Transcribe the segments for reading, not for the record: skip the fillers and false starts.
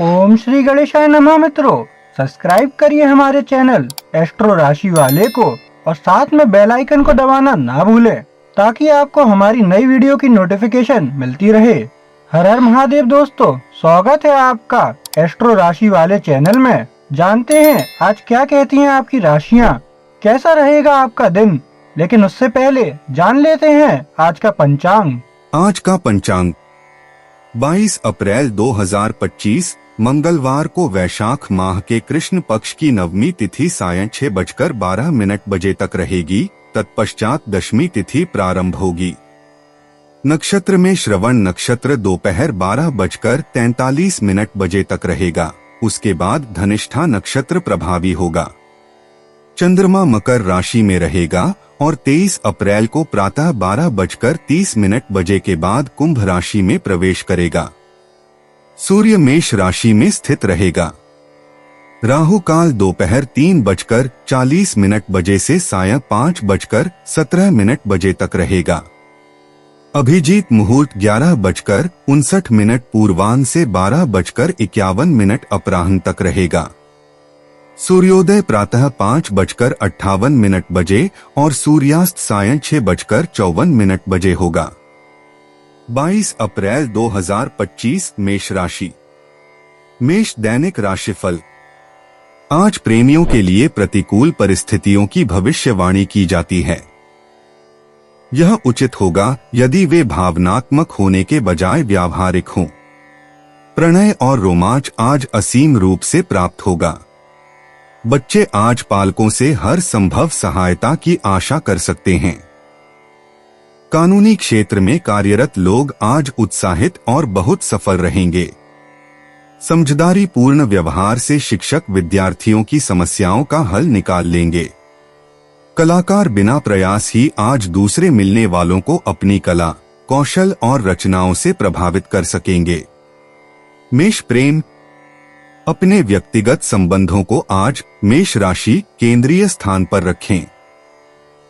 ओम श्री गणेशाय नमः। मित्रों, सब्सक्राइब करिए हमारे चैनल एस्ट्रो राशि वाले को और साथ में बेल आइकन को दबाना ना भूलें ताकि आपको हमारी नई वीडियो की नोटिफिकेशन मिलती रहे। हर हर महादेव दोस्तों, स्वागत है आपका एस्ट्रो राशि वाले चैनल में। जानते हैं आज क्या कहती हैं आपकी राशियां, कैसा रहेगा आपका दिन। लेकिन उससे पहले जान लेते हैं आज का पंचांग। आज का पंचांग 22 अप्रैल 2025 मंगलवार को वैशाख माह के कृष्ण पक्ष की नवमी तिथि सायं 6:12 तक रहेगी। तत्पश्चात दशमी तिथि प्रारंभ होगी। नक्षत्र में श्रवण नक्षत्र दोपहर 12:43 तक रहेगा। उसके बाद धनिष्ठा नक्षत्र प्रभावी होगा। चंद्रमा मकर राशि में रहेगा और 23 अप्रैल को प्रातः 12:30 के बाद कुंभ राशि में प्रवेश करेगा। सूर्य मेष राशि में स्थित रहेगा। राहु काल दोपहर 3:40 से सायं 5:17 तक रहेगा। अभिजीत मुहूर्त 11:59 पूर्वाह्न से 12:51 अपराह्न तक रहेगा। सूर्योदय प्रातः 5:58 और सूर्यास्त सायं 6:54 होगा। 22 अप्रैल 2025 मेष राशि। मेष दैनिक राशिफल। आज प्रेमियों के लिए प्रतिकूल परिस्थितियों की भविष्यवाणी की जाती है। यह उचित होगा यदि वे भावनात्मक होने के बजाय व्यावहारिक हों। प्रणय और रोमांच आज असीम रूप से प्राप्त होगा। बच्चे आज पालकों से हर संभव सहायता की आशा कर सकते हैं। कानूनी क्षेत्र में कार्यरत लोग आज उत्साहित और बहुत सफल रहेंगे। समझदारी पूर्ण व्यवहार से शिक्षक विद्यार्थियों की समस्याओं का हल निकाल लेंगे। कलाकार बिना प्रयास ही आज दूसरे मिलने वालों को अपनी कला, कौशल और रचनाओं से प्रभावित कर सकेंगे। मेष प्रेम। अपने व्यक्तिगत संबंधों को आज मेष राशि केंद्रीय स्थान पर रखें।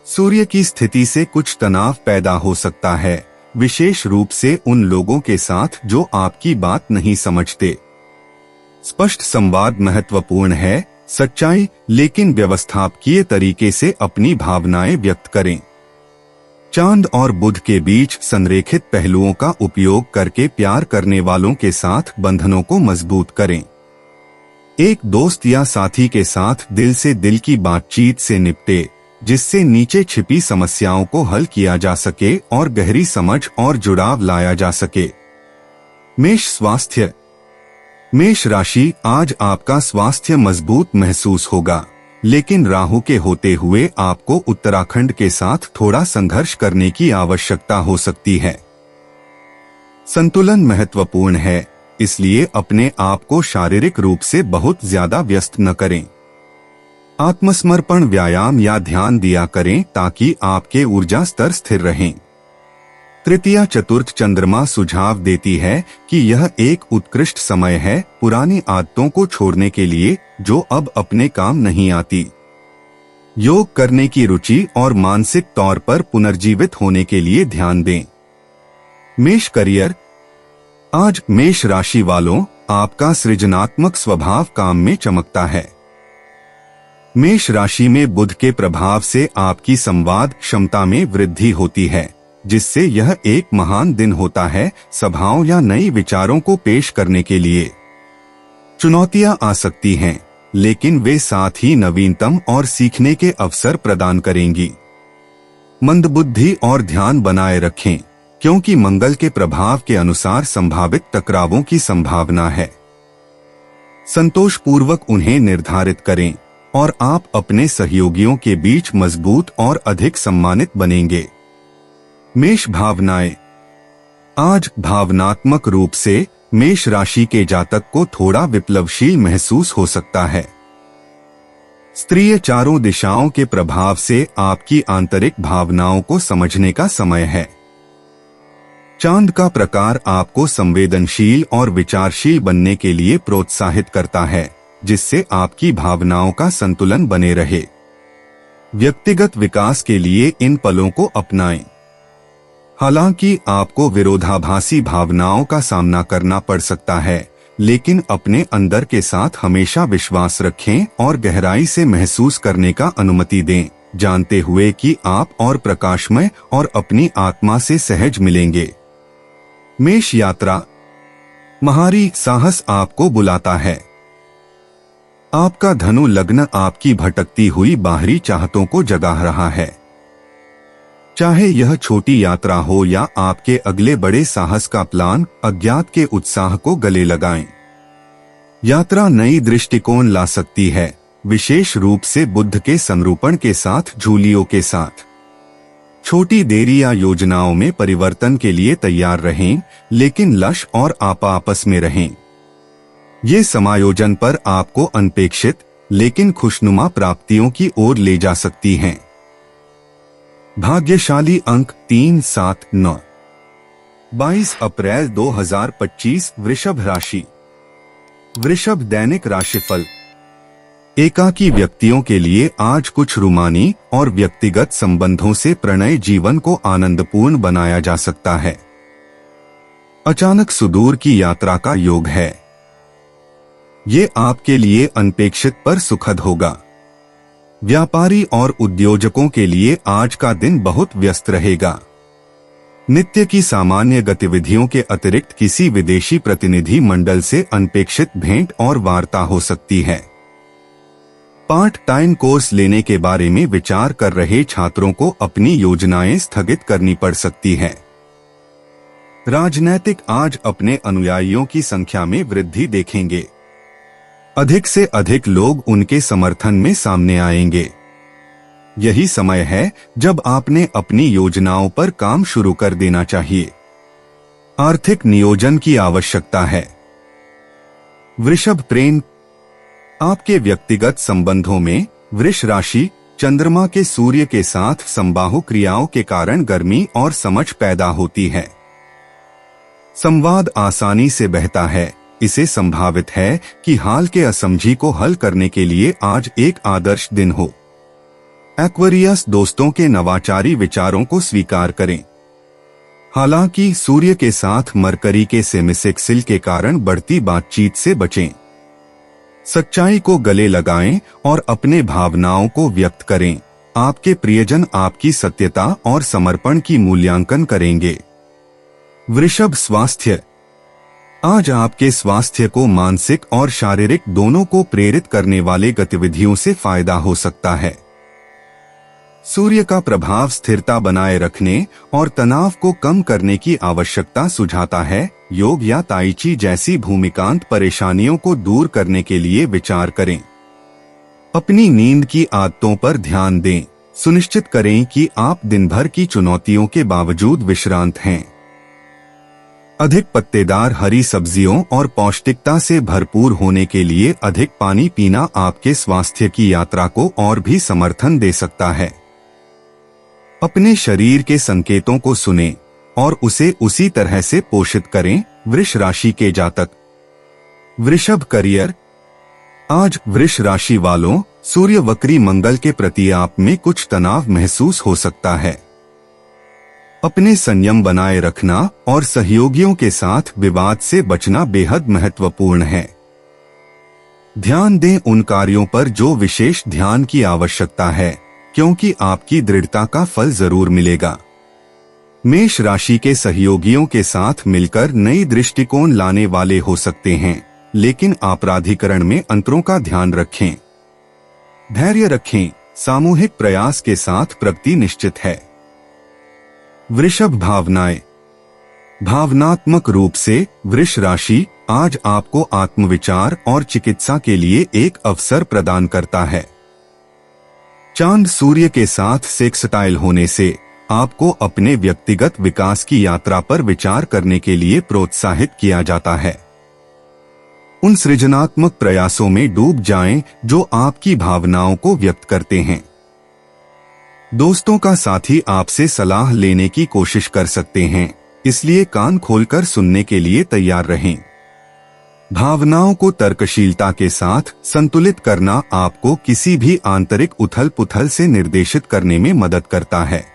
सूर्य की स्थिति से कुछ तनाव पैदा हो सकता है, विशेष रूप से उन लोगों के साथ जो आपकी बात नहीं समझते। स्पष्ट संवाद महत्वपूर्ण है। सच्चाई लेकिन व्यवस्थापकीय तरीके से अपनी भावनाएं व्यक्त करें। चांद और बुध के बीच संरेखित पहलुओं का उपयोग करके प्यार करने वालों के साथ बंधनों को मजबूत करें। एक दोस्त या साथी के साथ दिल से दिल की बातचीत से निपटे, जिससे नीचे छिपी समस्याओं को हल किया जा सके और गहरी समझ और जुड़ाव लाया जा सके। मेष स्वास्थ्य। मेष राशि। आज आपका स्वास्थ्य मजबूत महसूस होगा, लेकिन राहु के होते हुए आपको उत्तराखंड के साथ थोड़ा संघर्ष करने की आवश्यकता हो सकती है। संतुलन महत्वपूर्ण है, इसलिए अपने आप को शारीरिक रूप से बहुत ज्यादा व्यस्त न करें। आत्मसमर्पण व्यायाम या ध्यान दिया करें ताकि आपके ऊर्जा स्तर स्थिर रहें। तृतीया चतुर्थ चंद्रमा सुझाव देती है कि यह एक उत्कृष्ट समय है पुरानी आदतों को छोड़ने के लिए जो अब अपने काम नहीं आती। योग करने की रुचि और मानसिक तौर पर पुनर्जीवित होने के लिए ध्यान दें। मेष करियर। आज मेष राशि वालों, आपका सृजनात्मक स्वभाव काम में चमकता है। मेष राशि में बुध के प्रभाव से आपकी संवाद क्षमता में वृद्धि होती है, जिससे यह एक महान दिन होता है सभाओं या नई विचारों को पेश करने के लिए। चुनौतियां आ सकती हैं, लेकिन वे साथ ही नवीनतम और सीखने के अवसर प्रदान करेंगी। मंदबुद्धि और ध्यान बनाए रखें, क्योंकि मंगल के प्रभाव के अनुसार संभावित टकरावों की संभावना है। संतोषपूर्वक उन्हें निर्धारित करें और आप अपने सहयोगियों के बीच मजबूत और अधिक सम्मानित बनेंगे। मेष भावनाएं। आज भावनात्मक रूप से मेष राशि के जातक को थोड़ा विप्लवशील महसूस हो सकता है। स्त्रीय चारों दिशाओं के प्रभाव से आपकी आंतरिक भावनाओं को समझने का समय है। चांद का प्रकार आपको संवेदनशील और विचारशील बनने के लिए प्रोत्साहित करता है, जिससे आपकी भावनाओं का संतुलन बने रहे। व्यक्तिगत विकास के लिए इन पलों को अपनाएं। हालांकि आपको विरोधाभासी भावनाओं का सामना करना पड़ सकता है, लेकिन अपने अंदर के साथ हमेशा विश्वास रखें और गहराई से महसूस करने का अनुमति दें, जानते हुए कि आप और प्रकाशमय और अपनी आत्मा से सहज मिलेंगे। मेष यात्रा। महारी साहस आपको बुलाता है। आपका धनु लग्न आपकी भटकती हुई बाहरी चाहतों को जगा रहा है। चाहे यह छोटी यात्रा हो या आपके अगले बड़े साहस का प्लान, अज्ञात के उत्साह को गले लगाएं। यात्रा नई दृष्टिकोण ला सकती है, विशेष रूप से बुद्ध के संरूपण के साथ, झूलियों के साथ। छोटी देरी या योजनाओं में परिवर्तन के लिए तैयार रहें, लेकिन लक्ष्य और आपा आपस में रहें। ये समायोजन पर आपको अनपेक्षित लेकिन खुशनुमा प्राप्तियों की ओर ले जा सकती हैं। भाग्यशाली अंक 3, 7, 9। 22 अप्रैल 2025 वृषभ राशि। वृषभ दैनिक राशिफल। एकाकी व्यक्तियों के लिए आज कुछ रूमानी और व्यक्तिगत संबंधों से प्रणय जीवन को आनंदपूर्ण बनाया जा सकता है। अचानक सुदूर की यात्रा का योग है। ये आपके लिए अनपेक्षित पर सुखद होगा। व्यापारी और उद्योजकों के लिए आज का दिन बहुत व्यस्त रहेगा। नित्य की सामान्य गतिविधियों के अतिरिक्त किसी विदेशी प्रतिनिधि मंडल से अनपेक्षित भेंट और वार्ता हो सकती है। पार्ट टाइम कोर्स लेने के बारे में विचार कर रहे छात्रों को अपनी योजनाएं स्थगित करनी पड़ सकती है। राजनैतिक आज अपने अनुयायियों की संख्या में वृद्धि देखेंगे। अधिक से अधिक लोग उनके समर्थन में सामने आएंगे। यही समय है जब आपने अपनी योजनाओं पर काम शुरू कर देना चाहिए। आर्थिक नियोजन की आवश्यकता है। वृषभ प्रेम। आपके व्यक्तिगत संबंधों में वृष राशि चंद्रमा के सूर्य के साथ समबाहु क्रियाओं के कारण गर्मी और समझ पैदा होती है। संवाद आसानी से बहता है। इसे संभावित है कि हाल के असमझी को हल करने के लिए आज एक आदर्श दिन हो। एक्वेरियस दोस्तों के नवाचारी विचारों को स्वीकार करें। हालांकि सूर्य के साथ मरकरी के सेमिसेक्सिल के कारण बढ़ती बातचीत से बचें। सच्चाई को गले लगाएं और अपने भावनाओं को व्यक्त करें। आपके प्रियजन आपकी सत्यता और समर्पण की मूल्यांकन करेंगे। वृषभ स्वास्थ्य। आज आपके स्वास्थ्य को मानसिक और शारीरिक दोनों को प्रेरित करने वाले गतिविधियों से फायदा हो सकता है। सूर्य का प्रभाव स्थिरता बनाए रखने और तनाव को कम करने की आवश्यकता सुझाता है। योग या ताइची जैसी भूमिकांत परेशानियों को दूर करने के लिए विचार करें। अपनी नींद की आदतों पर ध्यान दें। सुनिश्चित करें कि आप दिन भर की चुनौतियों के बावजूद विश्रांत हैं। अधिक पत्तेदार हरी सब्जियों और पौष्टिकता से भरपूर होने के लिए अधिक पानी पीना आपके स्वास्थ्य की यात्रा को और भी समर्थन दे सकता है। अपने शरीर के संकेतों को सुनें और उसे उसी तरह से पोषित करें। वृष राशि के जातक। वृषभ करियर। आज वृष राशि वालों सूर्य वक्री मंगल के प्रति आप में कुछ तनाव महसूस हो सकता है। अपने संयम बनाए रखना और सहयोगियों के साथ विवाद से बचना बेहद महत्वपूर्ण है। ध्यान दें उन कार्यों पर जो विशेष ध्यान की आवश्यकता है, क्योंकि आपकी दृढ़ता का फल जरूर मिलेगा। मेष राशि के सहयोगियों के साथ मिलकर नई दृष्टिकोण लाने वाले हो सकते हैं, लेकिन आपराधिकरण में अंतरों का ध्यान रखें। धैर्य रखें। सामूहिक प्रयास के साथ प्रगति निश्चित है। वृषभ भावनाएं। भावनात्मक रूप से वृष राशि आज आपको आत्मविचार और चिकित्सा के लिए एक अवसर प्रदान करता है। चांद सूर्य के साथ सेक्सटाइल होने से आपको अपने व्यक्तिगत विकास की यात्रा पर विचार करने के लिए प्रोत्साहित किया जाता है। उन सृजनात्मक प्रयासों में डूब जाएं जो आपकी भावनाओं को व्यक्त करते हैं। दोस्तों का साथी आपसे सलाह लेने की कोशिश कर सकते हैं, इसलिए कान खोलकर सुनने के लिए तैयार रहें। भावनाओं को तर्कशीलता के साथ संतुलित करना आपको किसी भी आंतरिक उथल-पुथल से निर्देशित करने में मदद करता है।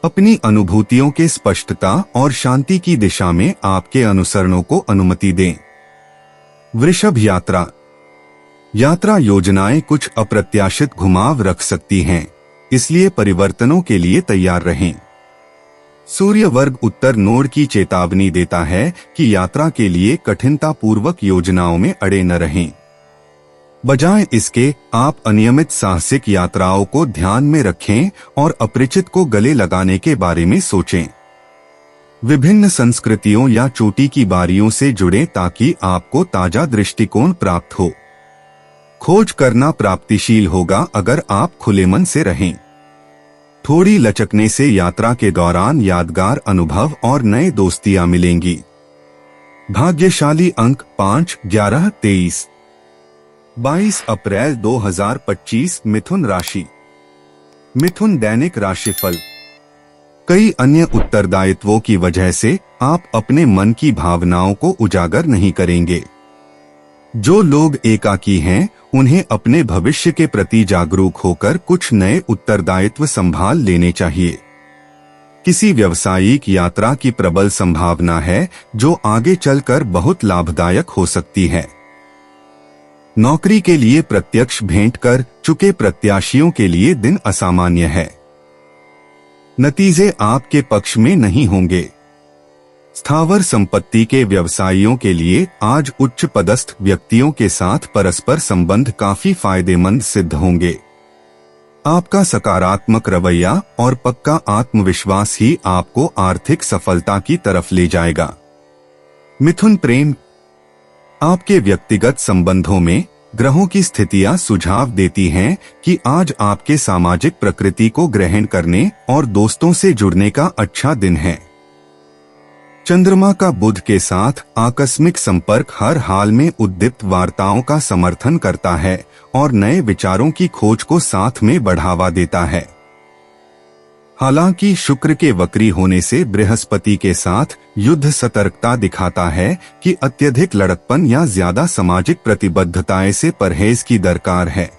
अपनी अनुभूतियों के स्पष्टता और शांति की दिशा में आपके अनुसरणों को अनुमति दें। वृषभ यात्रा। यात्रा योजनाएं कुछ अप्रत्याशित घुमाव रख सकती हैं, इसलिए परिवर्तनों के लिए तैयार रहें। सूर्य वर्ग उत्तर नोड की चेतावनी देता है कि यात्रा के लिए कठिनतापूर्वक योजनाओं में अड़े न रहें। बजाय इसके आप अनियमित साहसिक यात्राओं को ध्यान में रखें और अपरिचित को गले लगाने के बारे में सोचें। विभिन्न संस्कृतियों या चोटी की बारियों से जुड़ें ताकि आपको ताजा दृष्टिकोण प्राप्त हो। खोज करना प्राप्तिशील होगा अगर आप खुले मन से रहें। थोड़ी लचकने से यात्रा के दौरान यादगार अनुभव और नए दोस्तियां मिलेंगी। भाग्यशाली अंक 5, 11, 23। 22 अप्रैल 2025 मिथुन राशि। मिथुन दैनिक राशिफल। कई अन्य उत्तरदायित्वों की वजह से आप अपने मन की भावनाओं को उजागर नहीं करेंगे। जो लोग एकाकी हैं, उन्हें अपने भविष्य के प्रति जागरूक होकर कुछ नए उत्तरदायित्व संभाल लेने चाहिए। किसी व्यावसायिक यात्रा की प्रबल संभावना है जो आगे चलकर बहुत लाभदायक हो सकती है। नौकरी के लिए प्रत्यक्ष भेंट कर चुके प्रत्याशियों के लिए दिन असामान्य है। नतीजे आपके पक्ष में नहीं होंगे। स्थावर संपत्ति के व्यवसायियों के लिए आज उच्च पदस्थ व्यक्तियों के साथ परस्पर संबंध काफी फायदेमंद सिद्ध होंगे। आपका सकारात्मक रवैया और पक्का आत्मविश्वास ही आपको आर्थिक सफलता की तरफ ले जाएगा। मिथुन प्रेम। आपके व्यक्तिगत संबंधों में ग्रहों की स्थितियां सुझाव देती हैं कि आज आपके सामाजिक प्रकृति को ग्रहण करने और दोस्तों से जुड़ने का अच्छा दिन है। चंद्रमा का बुध के साथ आकस्मिक संपर्क हर हाल में उद्दीप्त वार्ताओं का समर्थन करता है और नए विचारों की खोज को साथ में बढ़ावा देता है। हालांकि शुक्र के वक्री होने से बृहस्पति के साथ युद्ध सतर्कता दिखाता है कि अत्यधिक लड़कपन या ज्यादा सामाजिक प्रतिबद्धताएं से परहेज की दरकार है।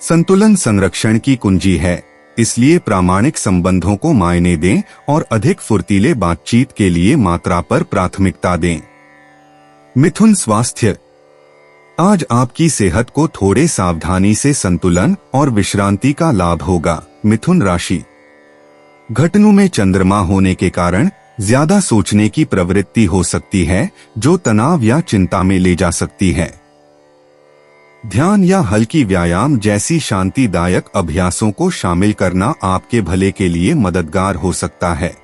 संतुलन संरक्षण की कुंजी है, इसलिए प्रामाणिक संबंधों को मायने दें और अधिक फुर्तीले बातचीत के लिए मात्रा पर प्राथमिकता दें। मिथुन स्वास्थ्य। आज आपकी सेहत को थोड़े सावधानी से संतुलन और विश्रांति का लाभ होगा। मिथुन राशि। घटनों में चंद्रमा होने के कारण ज्यादा सोचने की प्रवृत्ति हो सकती है, जो तनाव या चिंता में ले जा सकती है। ध्यान या हल्की व्यायाम जैसी शांतिदायक अभ्यासों को शामिल करना आपके भले के लिए मददगार हो सकता है।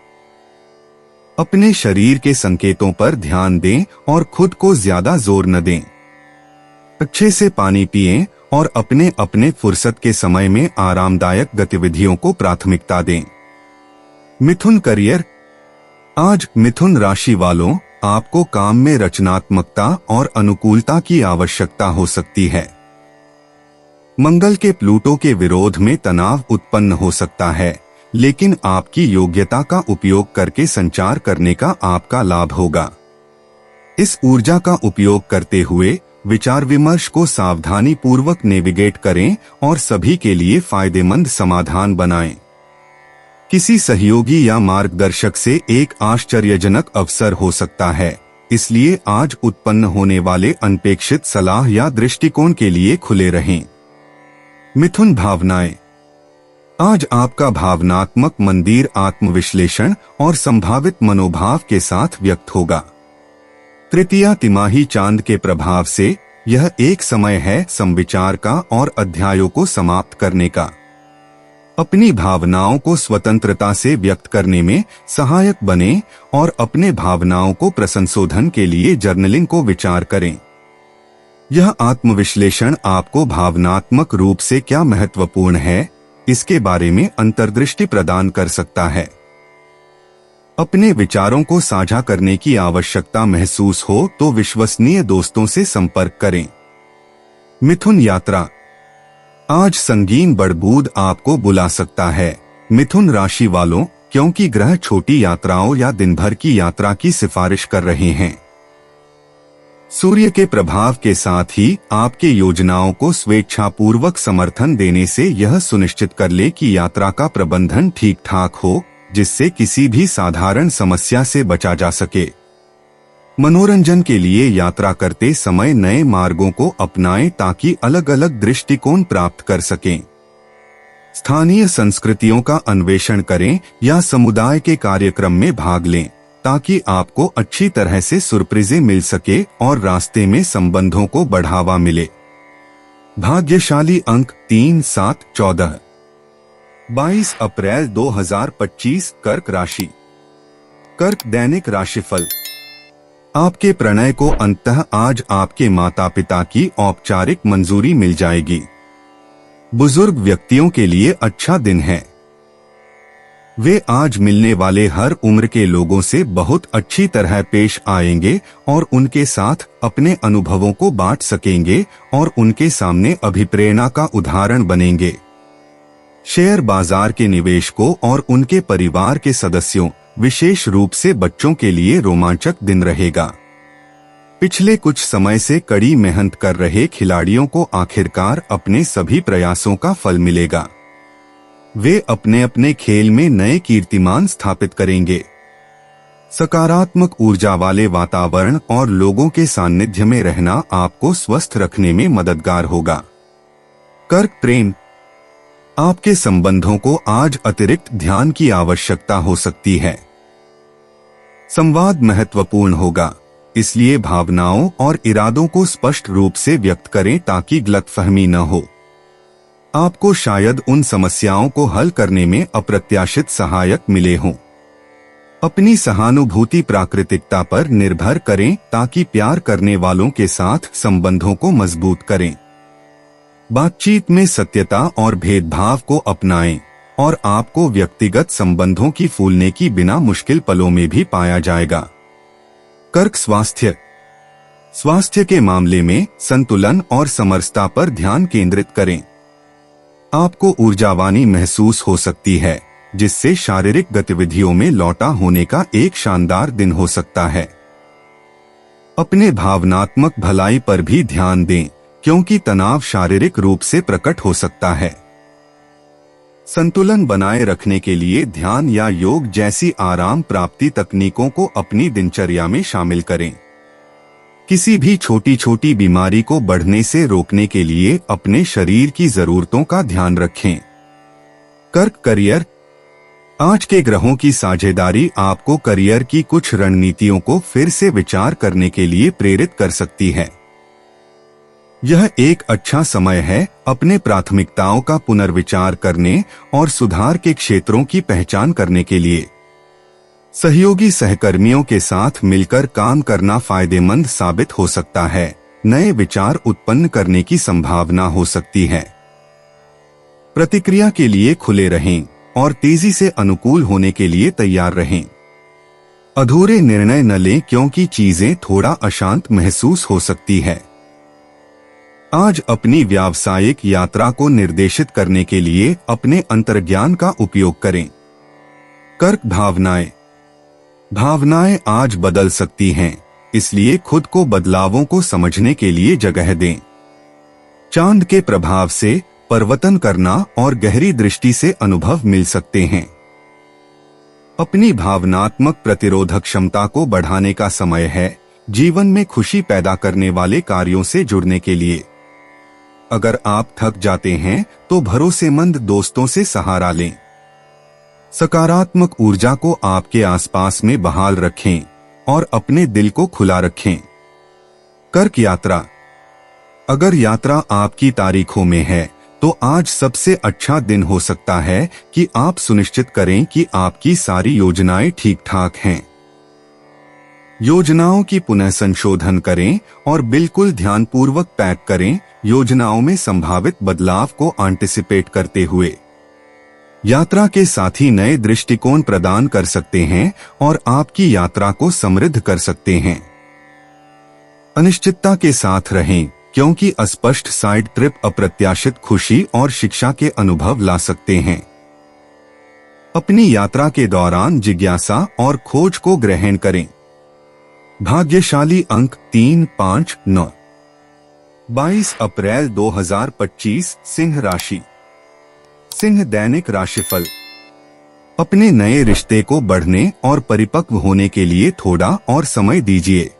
अपने शरीर के संकेतों पर ध्यान दें और खुद को ज्यादा जोर न दें। अच्छे से पानी पिएं और अपने अपने फुर्सत के समय में आरामदायक गतिविधियों को प्राथमिकता दें। मिथुन करियर। आज मिथुन राशि वालों, आपको काम में रचनात्मकता और अनुकूलता की आवश्यकता हो सकती है। मंगल के प्लूटो के विरोध में तनाव उत्पन्न हो सकता है, लेकिन आपकी योग्यता का उपयोग करके संचार करने का आपका लाभ होगा। इस ऊर्जा का उपयोग करते हुए विचार विमर्श को सावधानी पूर्वक नेविगेट करें और सभी के लिए फायदेमंद समाधान बनाएं। किसी सहयोगी या मार्गदर्शक से एक आश्चर्यजनक अवसर हो सकता है, इसलिए आज उत्पन्न होने वाले अनपेक्षित सलाह या दृष्टिकोण के लिए खुले रहें। मिथुन भावनाएं। आज आपका भावनात्मक मंदिर आत्मविश्लेषण और संभावित मनोभाव के साथ व्यक्त होगा। तृतीया तिमाही चांद के प्रभाव से यह एक समय है समविचार का और अध्यायों को समाप्त करने का। अपनी भावनाओं को स्वतंत्रता से व्यक्त करने में सहायक बने और अपने भावनाओं को प्रसंशोधन के लिए जर्नलिंग को विचार करें। यह आत्मविश्लेषण आपको भावनात्मक रूप से क्या महत्वपूर्ण है, इसके बारे में अंतर्दृष्टि प्रदान कर सकता है। अपने विचारों को साझा करने की आवश्यकता महसूस हो तो विश्वसनीय दोस्तों से संपर्क करें। मिथुन यात्रा। आज संगीन बड़बूद आपको बुला सकता है मिथुन राशि वालों, क्योंकि ग्रह छोटी यात्राओं या दिन भर की यात्रा की सिफारिश कर रहे हैं। सूर्य के प्रभाव के साथ ही आपके योजनाओं को स्वेच्छापूर्वक समर्थन देने से यह सुनिश्चित कर ले कि यात्रा का प्रबंधन ठीक ठाक हो, जिससे किसी भी साधारण समस्या से बचा जा सके। मनोरंजन के लिए यात्रा करते समय नए मार्गों को अपनाएं ताकि अलग अलग दृष्टिकोण प्राप्त कर सकें। स्थानीय संस्कृतियों का अन्वेषण करें या समुदाय के कार्यक्रम में भाग लें ताकि आपको अच्छी तरह से सरप्राइजें मिल सके और रास्ते में संबंधों को बढ़ावा मिले। भाग्यशाली अंक 3, 7, 14। 22 अप्रैल 2025 कर्क राशि। कर्क दैनिक राशिफल। आपके प्रणय को अंततः आज आपके माता पिता की औपचारिक मंजूरी मिल जाएगी। बुजुर्ग व्यक्तियों के लिए अच्छा दिन है। वे आज मिलने वाले हर उम्र के लोगों से बहुत अच्छी तरह पेश आएंगे और उनके साथ अपने अनुभवों को बांट सकेंगे और उनके सामने अभिप्रेरणा का उदाहरण बनेंगे। शेयर बाजार के निवेशकों और उनके परिवार के सदस्यों, विशेष रूप से बच्चों के लिए रोमांचक दिन रहेगा। पिछले कुछ समय से कड़ी मेहनत कर रहे खिलाड़ियों को आखिरकार अपने सभी प्रयासों का फल मिलेगा। वे अपने अपने खेल में नए कीर्तिमान स्थापित करेंगे। सकारात्मक ऊर्जा वाले वातावरण और लोगों के सानिध्य में रहना आपको स्वस्थ रखने में मददगार होगा। कर्क प्रेम। आपके संबंधों को आज अतिरिक्त ध्यान की आवश्यकता हो सकती है। संवाद महत्वपूर्ण होगा, इसलिए भावनाओं और इरादों को स्पष्ट रूप से व्यक्त करें ताकि गलतफहमी न हो। आपको शायद उन समस्याओं को हल करने में अप्रत्याशित सहायक मिले हों। अपनी सहानुभूति प्राकृतिकता पर निर्भर करें ताकि प्यार करने वालों के साथ संबंधों को मजबूत करें। बातचीत में सत्यता और भेदभाव को अपनाएं और आपको व्यक्तिगत संबंधों की फूलने की बिना मुश्किल पलों में भी पाया जाएगा। कर्क स्वास्थ्य। स्वास्थ्य के मामले में संतुलन और समरसता पर ध्यान केंद्रित करें। आपको ऊर्जावानी महसूस हो सकती है, जिससे शारीरिक गतिविधियों में लौटा होने का एक शानदार दिन हो सकता है। अपने भावनात्मक भलाई पर भी ध्यान दें, क्योंकि तनाव शारीरिक रूप से प्रकट हो सकता है। संतुलन बनाए रखने के लिए ध्यान या योग जैसी आराम प्राप्ति तकनीकों को अपनी दिनचर्या में शामिल करें। किसी भी छोटी छोटी बीमारी को बढ़ने से रोकने के लिए अपने शरीर की जरूरतों का ध्यान रखें। कर्क करियर। आज के ग्रहों की साझेदारी आपको करियर की कुछ रणनीतियों को फिर से विचार करने के लिए प्रेरित कर सकती है। यह एक अच्छा समय है अपने प्राथमिकताओं का पुनर्विचार करने और सुधार के क्षेत्रों की पहचान करने के लिए। सहयोगी सहकर्मियों के साथ मिलकर काम करना फायदेमंद साबित हो सकता है। नए विचार उत्पन्न करने की संभावना हो सकती है। प्रतिक्रिया के लिए खुले रहें और तेजी से अनुकूल होने के लिए तैयार रहें। अधूरे निर्णय न लें क्योंकि चीजें थोड़ा अशांत महसूस हो सकती है। आज अपनी व्यावसायिक यात्रा को निर्देशित करने के लिए अपने अंतर्ज्ञान का उपयोग करें। कर्क भावनाएं। भावनाएं आज बदल सकती हैं, इसलिए खुद को बदलावों को समझने के लिए जगह दें। चांद के प्रभाव से परिवर्तन करना और गहरी दृष्टि से अनुभव मिल सकते हैं। अपनी भावनात्मक प्रतिरोधक क्षमता को बढ़ाने का समय है, जीवन में खुशी पैदा करने वाले कार्यों से जुड़ने के लिए। अगर आप थक जाते हैं तो भरोसेमंद दोस्तों से सहारा लें। सकारात्मक ऊर्जा को आपके आसपास में बहाल रखें और अपने दिल को खुला रखें। कर्क यात्रा। अगर यात्रा आपकी तारीखों में है तो आज सबसे अच्छा दिन हो सकता है कि आप सुनिश्चित करें कि आपकी सारी योजनाएं ठीक ठाक हैं। योजनाओं की पुनः संशोधन करें और बिल्कुल ध्यानपूर्वक पैक करें, योजनाओं में संभावित बदलाव को एंटिसिपेट करते हुए। यात्रा के साथी नए दृष्टिकोण प्रदान कर सकते हैं और आपकी यात्रा को समृद्ध कर सकते हैं। अनिश्चितता के साथ रहें, क्योंकि अस्पष्ट साइड ट्रिप अप्रत्याशित खुशी और शिक्षा के अनुभव ला सकते हैं। अपनी यात्रा के दौरान जिज्ञासा और खोज को ग्रहण करें। भाग्यशाली अंक 3, 5, 9। 22 अप्रैल 2025 सिंह राशि। सिंह दैनिक राशिफल। अपने नए रिश्ते को बढ़ने और परिपक्व होने के लिए थोड़ा और समय दीजिए।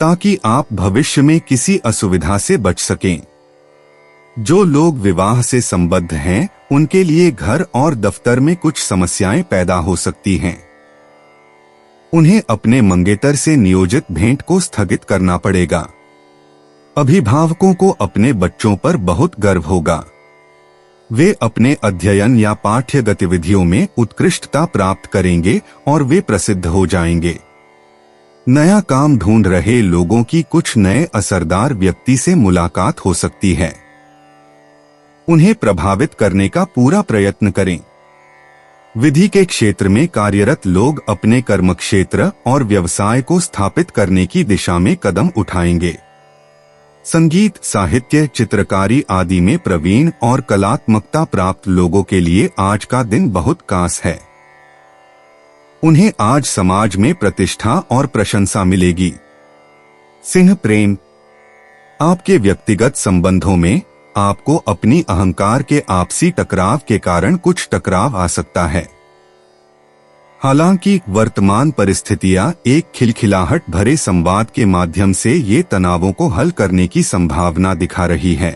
ताकि आप भविष्य में किसी असुविधा से बच सकें। जो लोग विवाह से संबद्ध हैं, उनके लिए घर और दफ्तर में कुछ समस्याएं पैदा हो सकती हैं। उन्हें अपने मंगेतर से नियोजित भेंट को स्थगित करना पड़ेगा। अभिभावकों को अपने बच्चों पर बहुत गर्व होगा। वे अपने अध्ययन या पाठ्य गतिविधियों में उत्कृष्टता प्राप्त करेंगे और वे प्रसिद्ध हो जाएंगे। नया काम ढूंढ रहे लोगों की कुछ नए असरदार व्यक्ति से मुलाकात हो सकती है। उन्हें प्रभावित करने का पूरा प्रयत्न करें। विधि के क्षेत्र में कार्यरत लोग अपने कर्मक्षेत्र और व्यवसाय को स्थापित करने की दिशा में कदम उठाएंगे। संगीत, साहित्य, चित्रकारी आदि में प्रवीण और कलात्मकता प्राप्त लोगों के लिए आज का दिन बहुत खास है। उन्हें आज समाज में प्रतिष्ठा और प्रशंसा मिलेगी। सिंह प्रेम, आपके व्यक्तिगत संबंधों में आपको अपनी अहंकार के आपसी टकराव के कारण कुछ टकराव आ सकता है। हालांकि वर्तमान परिस्थितियां एक खिलखिलाहट भरे संवाद के माध्यम से ये तनावों को हल करने की संभावना दिखा रही है।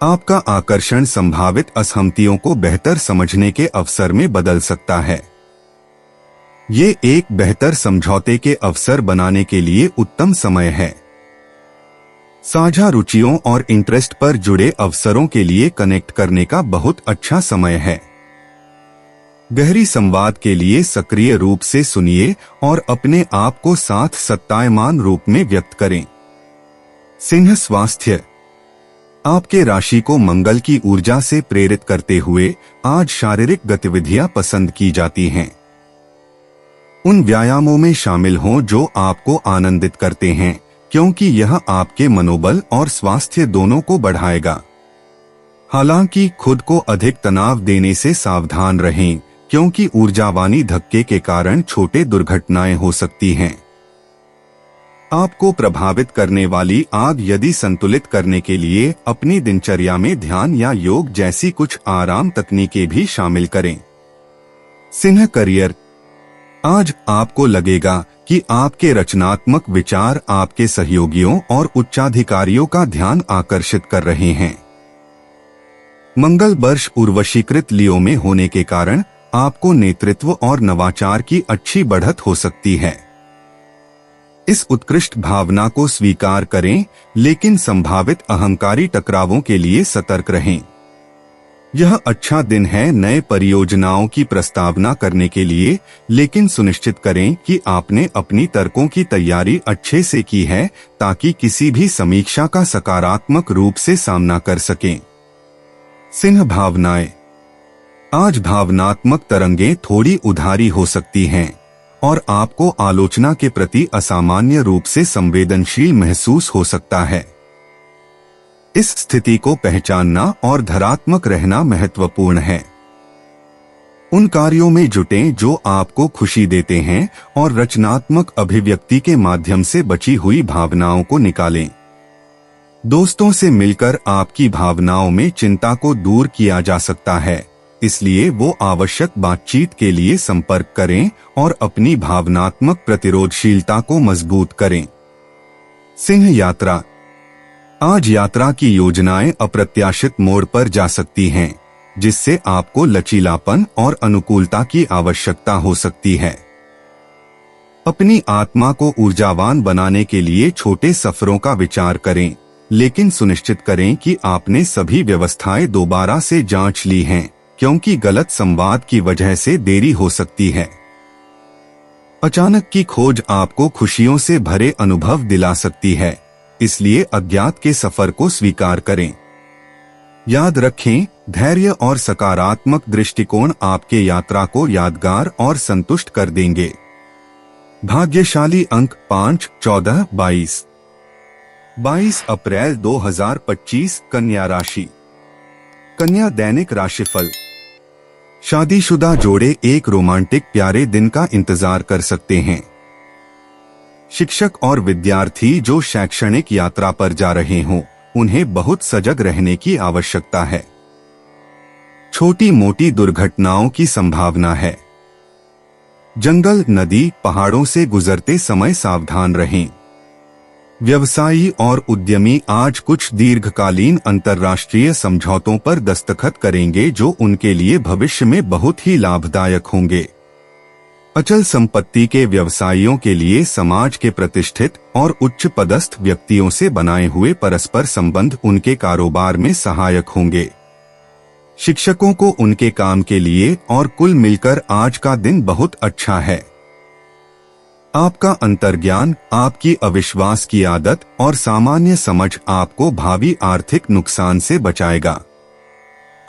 आपका आकर्षण संभावित असहमतियों को बेहतर समझने के अवसर में बदल सकता है। ये एक बेहतर समझौते के अवसर बनाने के लिए उत्तम समय है। साझा रुचियों और इंटरेस्ट पर जुड़े अवसरों के लिए कनेक्ट करने का बहुत अच्छा समय है। गहरी संवाद के लिए सक्रिय रूप से सुनिए और अपने आप को साथ सत्तायमान रूप में व्यक्त करें। सिंह स्वास्थ्य, आपके राशि को मंगल की ऊर्जा से प्रेरित करते हुए आज शारीरिक गतिविधियां पसंद की जाती हैं। उन व्यायामों में शामिल हों जो आपको आनंदित करते हैं, क्योंकि यह आपके मनोबल और स्वास्थ्य दोनों को बढ़ाएगा। हालांकि खुद को अधिक तनाव देने से सावधान रहें, क्योंकि ऊर्जावानी धक्के के कारण छोटे दुर्घटनाएं हो सकती हैं। आपको प्रभावित करने वाली आग यदि संतुलित करने के लिए अपनी दिनचर्या में ध्यान या योग जैसी कुछ आराम तकनीकें भी शामिल करें। सिंह करियर, आज आपको लगेगा कि आपके रचनात्मक विचार आपके सहयोगियों और उच्चाधिकारियों का ध्यान आकर्षित कर रहे हैं। मंगल वर्ष उर्वशीकृत लियो में होने के कारण आपको नेतृत्व और नवाचार की अच्छी बढ़त हो सकती है। इस उत्कृष्ट भावना को स्वीकार करें, लेकिन संभावित अहंकारी टकरावों के लिए सतर्क रहें। यह अच्छा दिन है नए परियोजनाओं की प्रस्तावना करने के लिए, लेकिन सुनिश्चित करें कि आपने अपनी तर्कों की तैयारी अच्छे से की है ताकि किसी भी समीक्षा का सकारात्मक रूप से सामना कर सकें। सिंह भावनाएं, आज भावनात्मक तरंगें थोड़ी उधारी हो सकती हैं और आपको आलोचना के प्रति असामान्य रूप से संवेदनशील महसूस हो सकता है। इस स्थिति को पहचानना और धरात्मक रहना महत्वपूर्ण है। उन कार्यों में जुटें जो आपको खुशी देते हैं और रचनात्मक अभिव्यक्ति के माध्यम से बची हुई भावनाओं को निकालें। दोस्तों से मिलकर आपकी भावनाओं में चिंता को दूर किया जा सकता है, इसलिए वो आवश्यक बातचीत के लिए संपर्क करें और अपनी भावनात्मक प्रतिरोधशीलता को मजबूत करें। सिंह यात्रा, आज यात्रा की योजनाएं अप्रत्याशित मोड़ पर जा सकती हैं, जिससे आपको लचीलापन और अनुकूलता की आवश्यकता हो सकती है। अपनी आत्मा को ऊर्जावान बनाने के लिए छोटे सफरों का विचार करें, लेकिन सुनिश्चित करें कि आपने सभी व्यवस्थाएं दोबारा से जांच ली हैं, क्योंकि गलत संवाद की वजह से देरी हो सकती है। अचानक की खोज आपको खुशियों से भरे अनुभव दिला सकती है, इसलिए अज्ञात के सफर को स्वीकार करें। याद रखें, धैर्य और सकारात्मक दृष्टिकोण आपके यात्रा को यादगार और संतुष्ट कर देंगे। भाग्यशाली अंक 5, 14, 22। 22 अप्रैल 2025 कन्या राशि। कन्या दैनिक राशिफल। शादीशुदा जोड़े एक रोमांटिक प्यारे दिन का इंतजार कर सकते हैं। शिक्षक और विद्यार्थी जो शैक्षणिक यात्रा पर जा रहे हों, उन्हें बहुत सजग रहने की आवश्यकता है। छोटी मोटी दुर्घटनाओं की संभावना है। जंगल, नदी, पहाड़ों से गुजरते समय सावधान रहें। व्यवसायी और उद्यमी आज कुछ दीर्घकालीन अंतर्राष्ट्रीय समझौतों पर दस्तखत करेंगे जो उनके लिए भविष्य में बहुत ही लाभदायक होंगे। अचल संपत्ति के व्यवसायियों के लिए समाज के प्रतिष्ठित और उच्च पदस्थ व्यक्तियों से बनाए हुए परस्पर संबंध उनके कारोबार में सहायक होंगे। शिक्षकों को उनके काम के लिए और कुल मिलकर आज का दिन बहुत अच्छा है। आपका अंतर्ज्ञान, आपकी अविश्वास की आदत और सामान्य समझ आपको भावी आर्थिक नुकसान से बचाएगा।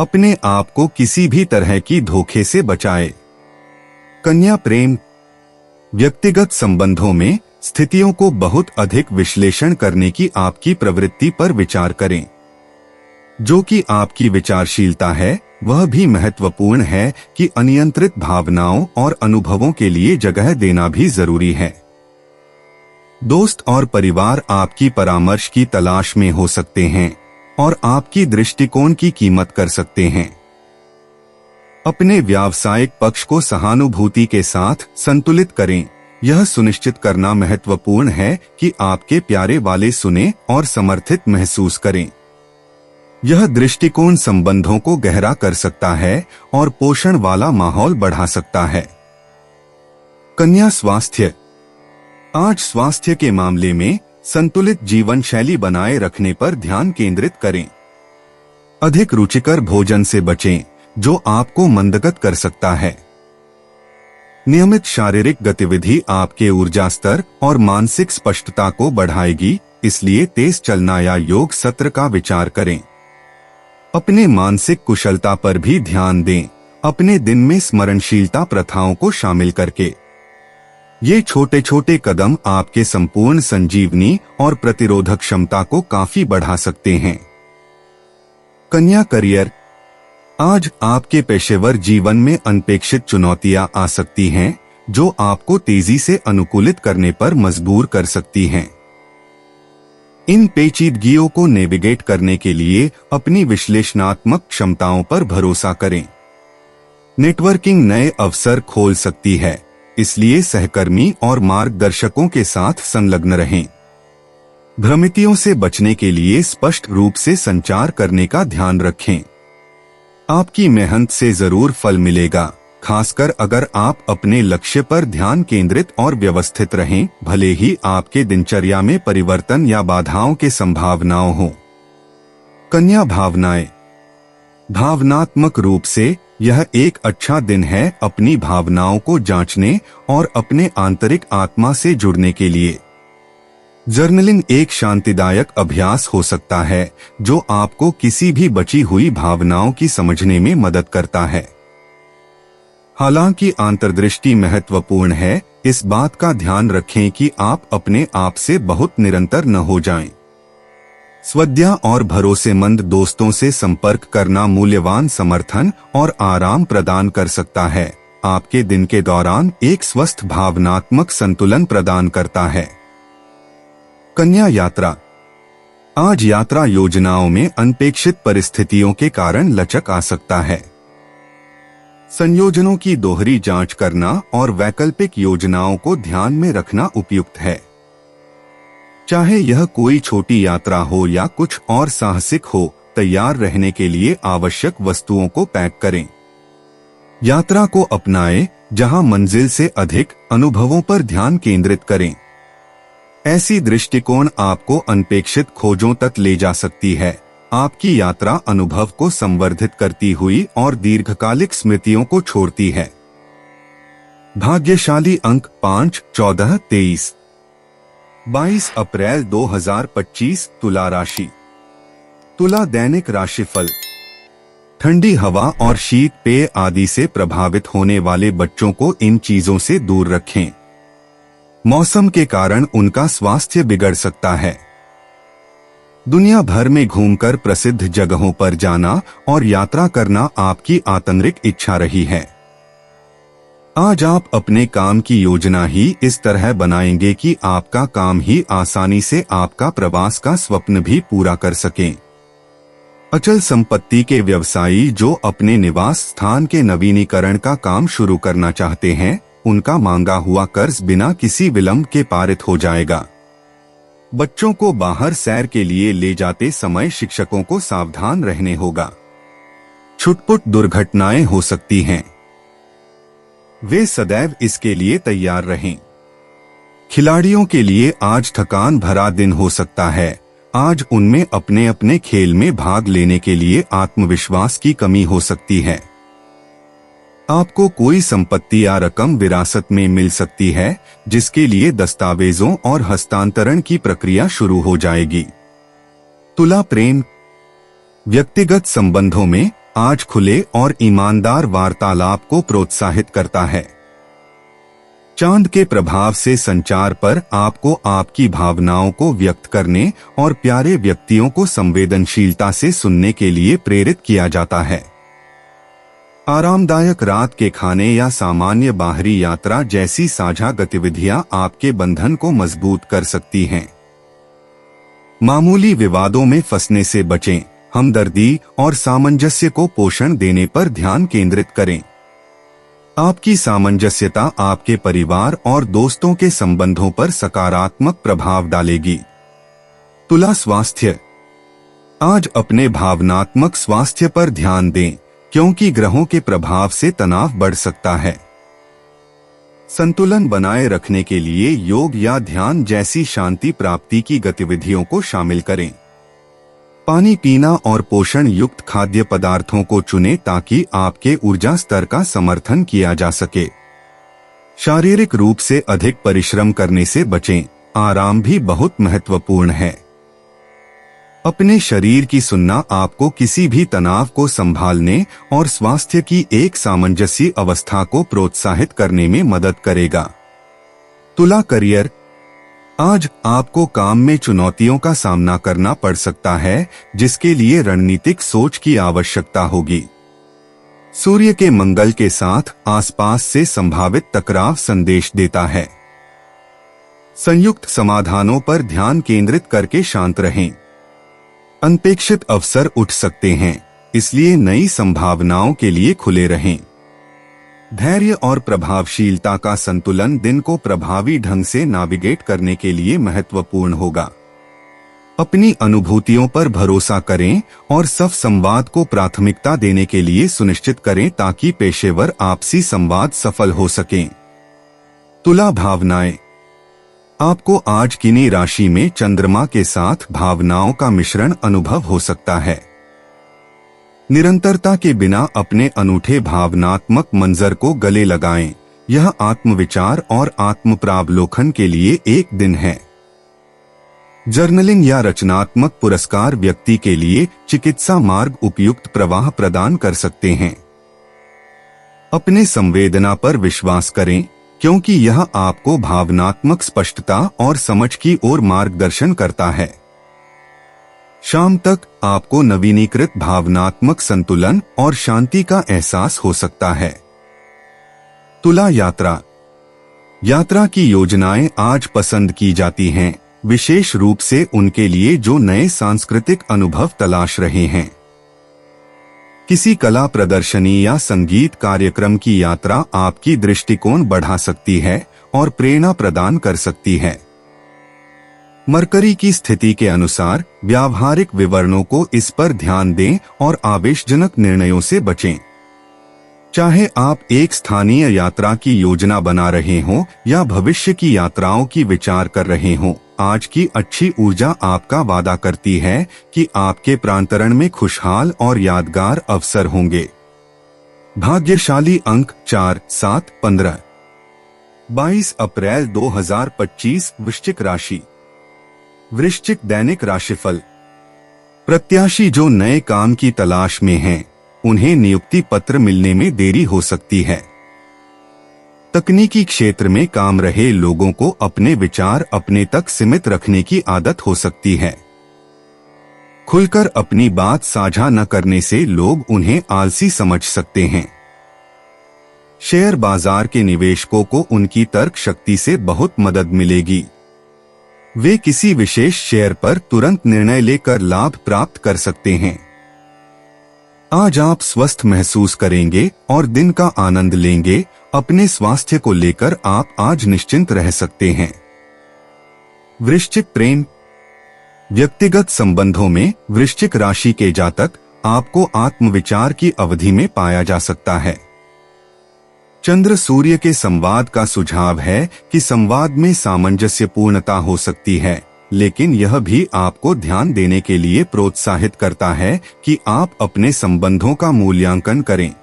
अपने आप को किसी भी तरह की धोखे से बचाए। कन्या प्रेम, व्यक्तिगत संबंधों में स्थितियों को बहुत अधिक विश्लेषण करने की आपकी प्रवृत्ति पर विचार करें। जो कि आपकी विचारशीलता है, वह भी महत्वपूर्ण है कि अनियंत्रित भावनाओं और अनुभवों के लिए जगह देना भी जरूरी है। दोस्त और परिवार आपकी परामर्श की तलाश में हो सकते हैं और आपकी दृष्टिकोण की कीमत कर सकते हैं। अपने व्यावसायिक पक्ष को सहानुभूति के साथ संतुलित करें। यह सुनिश्चित करना महत्वपूर्ण है कि आपके प्यारे वाले सुने और समर्थित महसूस करें। यह दृष्टिकोण संबंधों को गहरा कर सकता है और पोषण वाला माहौल बढ़ा सकता है। कन्या स्वास्थ्य, आज स्वास्थ्य के मामले में संतुलित जीवन शैली बनाए रखने पर ध्यान केंद्रित करें। अधिक रुचिकर भोजन से बचें जो आपको मंदगत कर सकता है। नियमित शारीरिक गतिविधि आपके ऊर्जा स्तर और मानसिक स्पष्टता को बढ़ाएगी, इसलिए तेज चलना या योग सत्र का विचार करें। अपने मानसिक कुशलता पर भी ध्यान दें, अपने दिन में स्मरणशीलता प्रथाओं को शामिल करके। ये छोटे छोटे कदम आपके संपूर्ण संजीवनी और प्रतिरोधक क्षमता को काफी बढ़ा सकते हैं। कन्या करियर, आज आपके पेशेवर जीवन में अनपेक्षित चुनौतियां आ सकती हैं जो आपको तेजी से अनुकूलित करने पर मजबूर कर सकती हैं। इन पेचीदगियों को नेविगेट करने के लिए अपनी विश्लेषणात्मक क्षमताओं पर भरोसा करें। नेटवर्किंग नए अवसर खोल सकती है, इसलिए सहकर्मी और मार्गदर्शकों के साथ संलग्न रहें। भ्रमितियों से बचने के लिए स्पष्ट रूप से संचार करने का ध्यान रखें। आपकी मेहनत से जरूर फल मिलेगा, खासकर अगर आप अपने लक्ष्य पर ध्यान केंद्रित और व्यवस्थित रहें, भले ही आपके दिनचर्या में परिवर्तन या बाधाओं के संभावनाओं हो। कन्या भावनाएं, भावनात्मक रूप से यह एक अच्छा दिन है अपनी भावनाओं को जांचने और अपने आंतरिक आत्मा से जुड़ने के लिए। जर्नलिंग एक शांतिदायक अभ्यास हो सकता है जो आपको किसी भी बची हुई भावनाओं की समझने में मदद करता है। हालांकि अंतर्दृष्टि महत्वपूर्ण है, इस बात का ध्यान रखें कि आप अपने आप से बहुत निरंतर न हो जाएं। स्वद्या और भरोसेमंद दोस्तों से संपर्क करना मूल्यवान समर्थन और आराम प्रदान कर सकता है, आपके दिन के दौरान एक स्वस्थ भावनात्मक संतुलन प्रदान करता है। कन्या यात्रा, आज यात्रा योजनाओं में अनपेक्षित परिस्थितियों के कारण लचक आ सकता है। संयोजनों की दोहरी जांच करना और वैकल्पिक योजनाओं को ध्यान में रखना उपयुक्त है। चाहे यह कोई छोटी यात्रा हो या कुछ और साहसिक हो, तैयार रहने के लिए आवश्यक वस्तुओं को पैक करें। यात्रा को अपनाएं जहां मंजिल से अधिक अनुभवों पर ध्यान केंद्रित करें। ऐसी दृष्टिकोण आपको अनपेक्षित खोजों तक ले जा सकती है, आपकी यात्रा अनुभव को संवर्धित करती हुई और दीर्घकालिक स्मृतियों को छोड़ती है। भाग्यशाली अंक 5, 14, 23। 22 अप्रैल 2025 तुला राशि। तुला दैनिक राशिफल। ठंडी हवा और शीत पेय आदि से प्रभावित होने वाले बच्चों को इन चीजों से दूर रखें। मौसम के कारण उनका स्वास्थ्य बिगड़ सकता है। दुनिया भर में घूमकर प्रसिद्ध जगहों पर जाना और यात्रा करना आपकी आंतरिक इच्छा रही है। आज आप अपने काम की योजना ही इस तरह बनाएंगे कि आपका काम ही आसानी से आपका प्रवास का स्वप्न भी पूरा कर सकें। अचल संपत्ति के व्यवसायी जो अपने निवास स्थान के नवीनीकरण का काम शुरू करना चाहते हैं, उनका मांगा हुआ कर्ज बिना किसी विलंब के पारित हो जाएगा। बच्चों को बाहर सैर के लिए ले जाते समय शिक्षकों को सावधान रहने होगा। छुटपुट दुर्घटनाएं हो सकती हैं, वे सदैव इसके लिए तैयार रहें। खिलाड़ियों के लिए आज थकान भरा दिन हो सकता है। आज उनमें अपने अपने खेल में भाग लेने के लिए आत्मविश्वास की कमी हो सकती है। आपको कोई संपत्ति या रकम विरासत में मिल सकती है, जिसके लिए दस्तावेजों और हस्तांतरण की प्रक्रिया शुरू हो जाएगी। तुला प्रेम, व्यक्तिगत संबंधों में आज खुले और ईमानदार वार्तालाप को प्रोत्साहित करता है। चांद के प्रभाव से संचार पर आपको आपकी भावनाओं को व्यक्त करने और प्यारे व्यक्तियों को संवेदनशीलता से सुनने के लिए प्रेरित किया जाता है। आरामदायक रात के खाने या सामान्य बाहरी यात्रा जैसी साझा गतिविधियां आपके बंधन को मजबूत कर सकती हैं। मामूली विवादों में फंसने से बचें। हमदर्दी और सामंजस्य को पोषण देने पर ध्यान केंद्रित करें। आपकी सामंजस्यता आपके परिवार और दोस्तों के संबंधों पर सकारात्मक प्रभाव डालेगी। तुला स्वास्थ्य, आज अपने भावनात्मक स्वास्थ्य पर ध्यान दें, क्योंकि ग्रहों के प्रभाव से तनाव बढ़ सकता है। संतुलन बनाए रखने के लिए योग या ध्यान जैसी शांति प्राप्ति की गतिविधियों को शामिल करें। पानी पीना और पोषण युक्त खाद्य पदार्थों को चुनें ताकि आपके ऊर्जा स्तर का समर्थन किया जा सके। शारीरिक रूप से अधिक परिश्रम करने से बचें। आराम भी बहुत महत्वपूर्ण है। अपने शरीर की सुनना आपको किसी भी तनाव को संभालने और स्वास्थ्य की एक सामंजस्य अवस्था को प्रोत्साहित करने में मदद करेगा। तुला करियर, आज आपको काम में चुनौतियों का सामना करना पड़ सकता है, जिसके लिए रणनीतिक सोच की आवश्यकता होगी। सूर्य के मंगल के साथ आसपास से संभावित टकराव संदेश देता है। संयुक्त समाधानों पर ध्यान केंद्रित करके शांत रहें। अनपेक्षित अवसर उठ सकते हैं, इसलिए नई संभावनाओं के लिए खुले रहें। धैर्य और प्रभावशीलता का संतुलन दिन को प्रभावी ढंग से नेविगेट करने के लिए महत्वपूर्ण होगा। अपनी अनुभूतियों पर भरोसा करें और सफ संवाद को प्राथमिकता देने के लिए सुनिश्चित करें ताकि पेशेवर आपसी संवाद सफल हो सकें। तुला भावनाएं, आपको आज किन्हीं राशि में चंद्रमा के साथ भावनाओं का मिश्रण अनुभव हो सकता है। निरंतरता के बिना अपने अनूठे भावनात्मक मंजर को गले लगाएं। यह आत्मविचार और आत्म प्रावलोकन के लिए एक दिन है। जर्नलिंग या रचनात्मक पुरस्कार व्यक्ति के लिए चिकित्सा मार्ग उपयुक्त प्रवाह प्रदान कर सकते हैं। अपने संवेदना पर विश्वास करें, क्योंकि यह आपको भावनात्मक स्पष्टता और समझ की ओर मार्गदर्शन करता है। शाम तक आपको नवीनीकृत भावनात्मक संतुलन और शांति का एहसास हो सकता है। तुला यात्रा, यात्रा की योजनाएं आज पसंद की जाती हैं, विशेष रूप से उनके लिए जो नए सांस्कृतिक अनुभव तलाश रहे हैं। किसी कला प्रदर्शनी या संगीत कार्यक्रम की यात्रा आपकी दृष्टिकोण बढ़ा सकती है और प्रेरणा प्रदान कर सकती है। मरकरी की स्थिति के अनुसार व्यावहारिक विवरणों को इस पर ध्यान दें और आवेशजनक निर्णयों से बचें। चाहे आप एक स्थानीय यात्रा की योजना बना रहे हों या भविष्य की यात्राओं की विचार कर रहे हों, आज की अच्छी ऊर्जा आपका वादा करती है कि आपके प्रांतरण में खुशहाल और यादगार अवसर होंगे। भाग्यशाली अंक 4, 7, 15। 22 अप्रैल 2025 वृश्चिक राशि। वृश्चिक दैनिक राशिफल। प्रत्याशी जो नए काम की तलाश में हैं, उन्हें नियुक्ति पत्र मिलने में देरी हो सकती है। तकनीकी क्षेत्र में काम रहे लोगों को अपने विचार अपने तक सीमित रखने की आदत हो सकती है। खुलकर अपनी बात साझा न करने से लोग उन्हें आलसी समझ सकते हैं। शेयर बाजार के निवेशकों को उनकी तर्क शक्ति से बहुत मदद मिलेगी। वे किसी विशेष शेयर पर तुरंत निर्णय लेकर लाभ प्राप्त कर सकते हैं। आज आप स्वस्थ महसूस करेंगे और दिन का आनंद लेंगे। अपने स्वास्थ्य को लेकर आप आज निश्चिंत रह सकते हैं। वृश्चिक प्रेम, व्यक्तिगत संबंधों में वृश्चिक राशि के जातक आपको आत्मविचार की अवधि में पाया जा सकता है। चंद्र सूर्य के संवाद का सुझाव है कि संवाद में सामंजस्यपूर्णता हो सकती है, लेकिन यह भी आपको ध्यान देने के लिए प्रोत्साहित करता है कि आप अपने संबंधों का मूल्यांकन करें।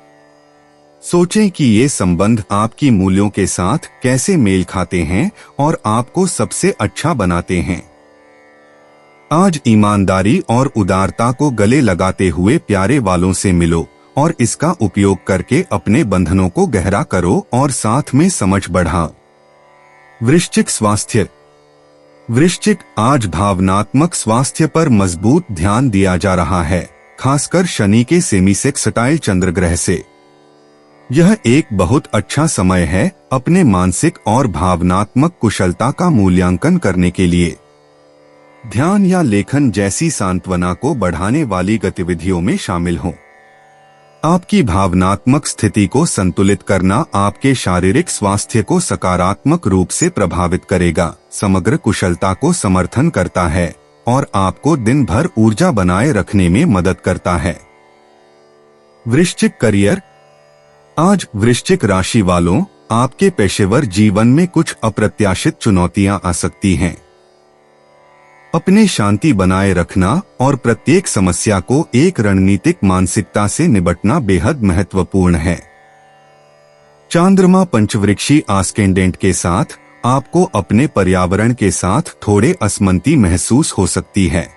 सोचें कि ये संबंध आपकी मूल्यों के साथ कैसे मेल खाते हैं और आपको सबसे अच्छा बनाते हैं। आज ईमानदारी और उदारता को गले लगाते हुए प्यारे वालों से मिलो और इसका उपयोग करके अपने बंधनों को गहरा करो और साथ में समझ बढ़ाओ। वृश्चिक स्वास्थ्य। वृश्चिक, आज भावनात्मक स्वास्थ्य पर मजबूत ध्यान दिया जा रहा है, खासकर शनि के सेमीसेक्सटाइल चंद्र ग्रह से। यह एक बहुत अच्छा समय है अपने मानसिक और भावनात्मक कुशलता का मूल्यांकन करने के लिए। ध्यान या लेखन जैसी सांत्वना को बढ़ाने वाली गतिविधियों में शामिल हों। आपकी भावनात्मक स्थिति को संतुलित करना आपके शारीरिक स्वास्थ्य को सकारात्मक रूप से प्रभावित करेगा, समग्र कुशलता को समर्थन करता है और आपको दिन भर ऊर्जा बनाए रखने में मदद करता है। वृश्चिक करियर। आज वृश्चिक राशि वालों, आपके पेशेवर जीवन में कुछ अप्रत्याशित चुनौतियां आ सकती हैं। अपने शांति बनाए रखना और प्रत्येक समस्या को एक रणनीतिक मानसिकता से निपटना बेहद महत्वपूर्ण है। चांद्रमा पंचवृक्षी आस्केंडेंट के साथ आपको अपने पर्यावरण के साथ थोड़े असमंती महसूस हो सकती है।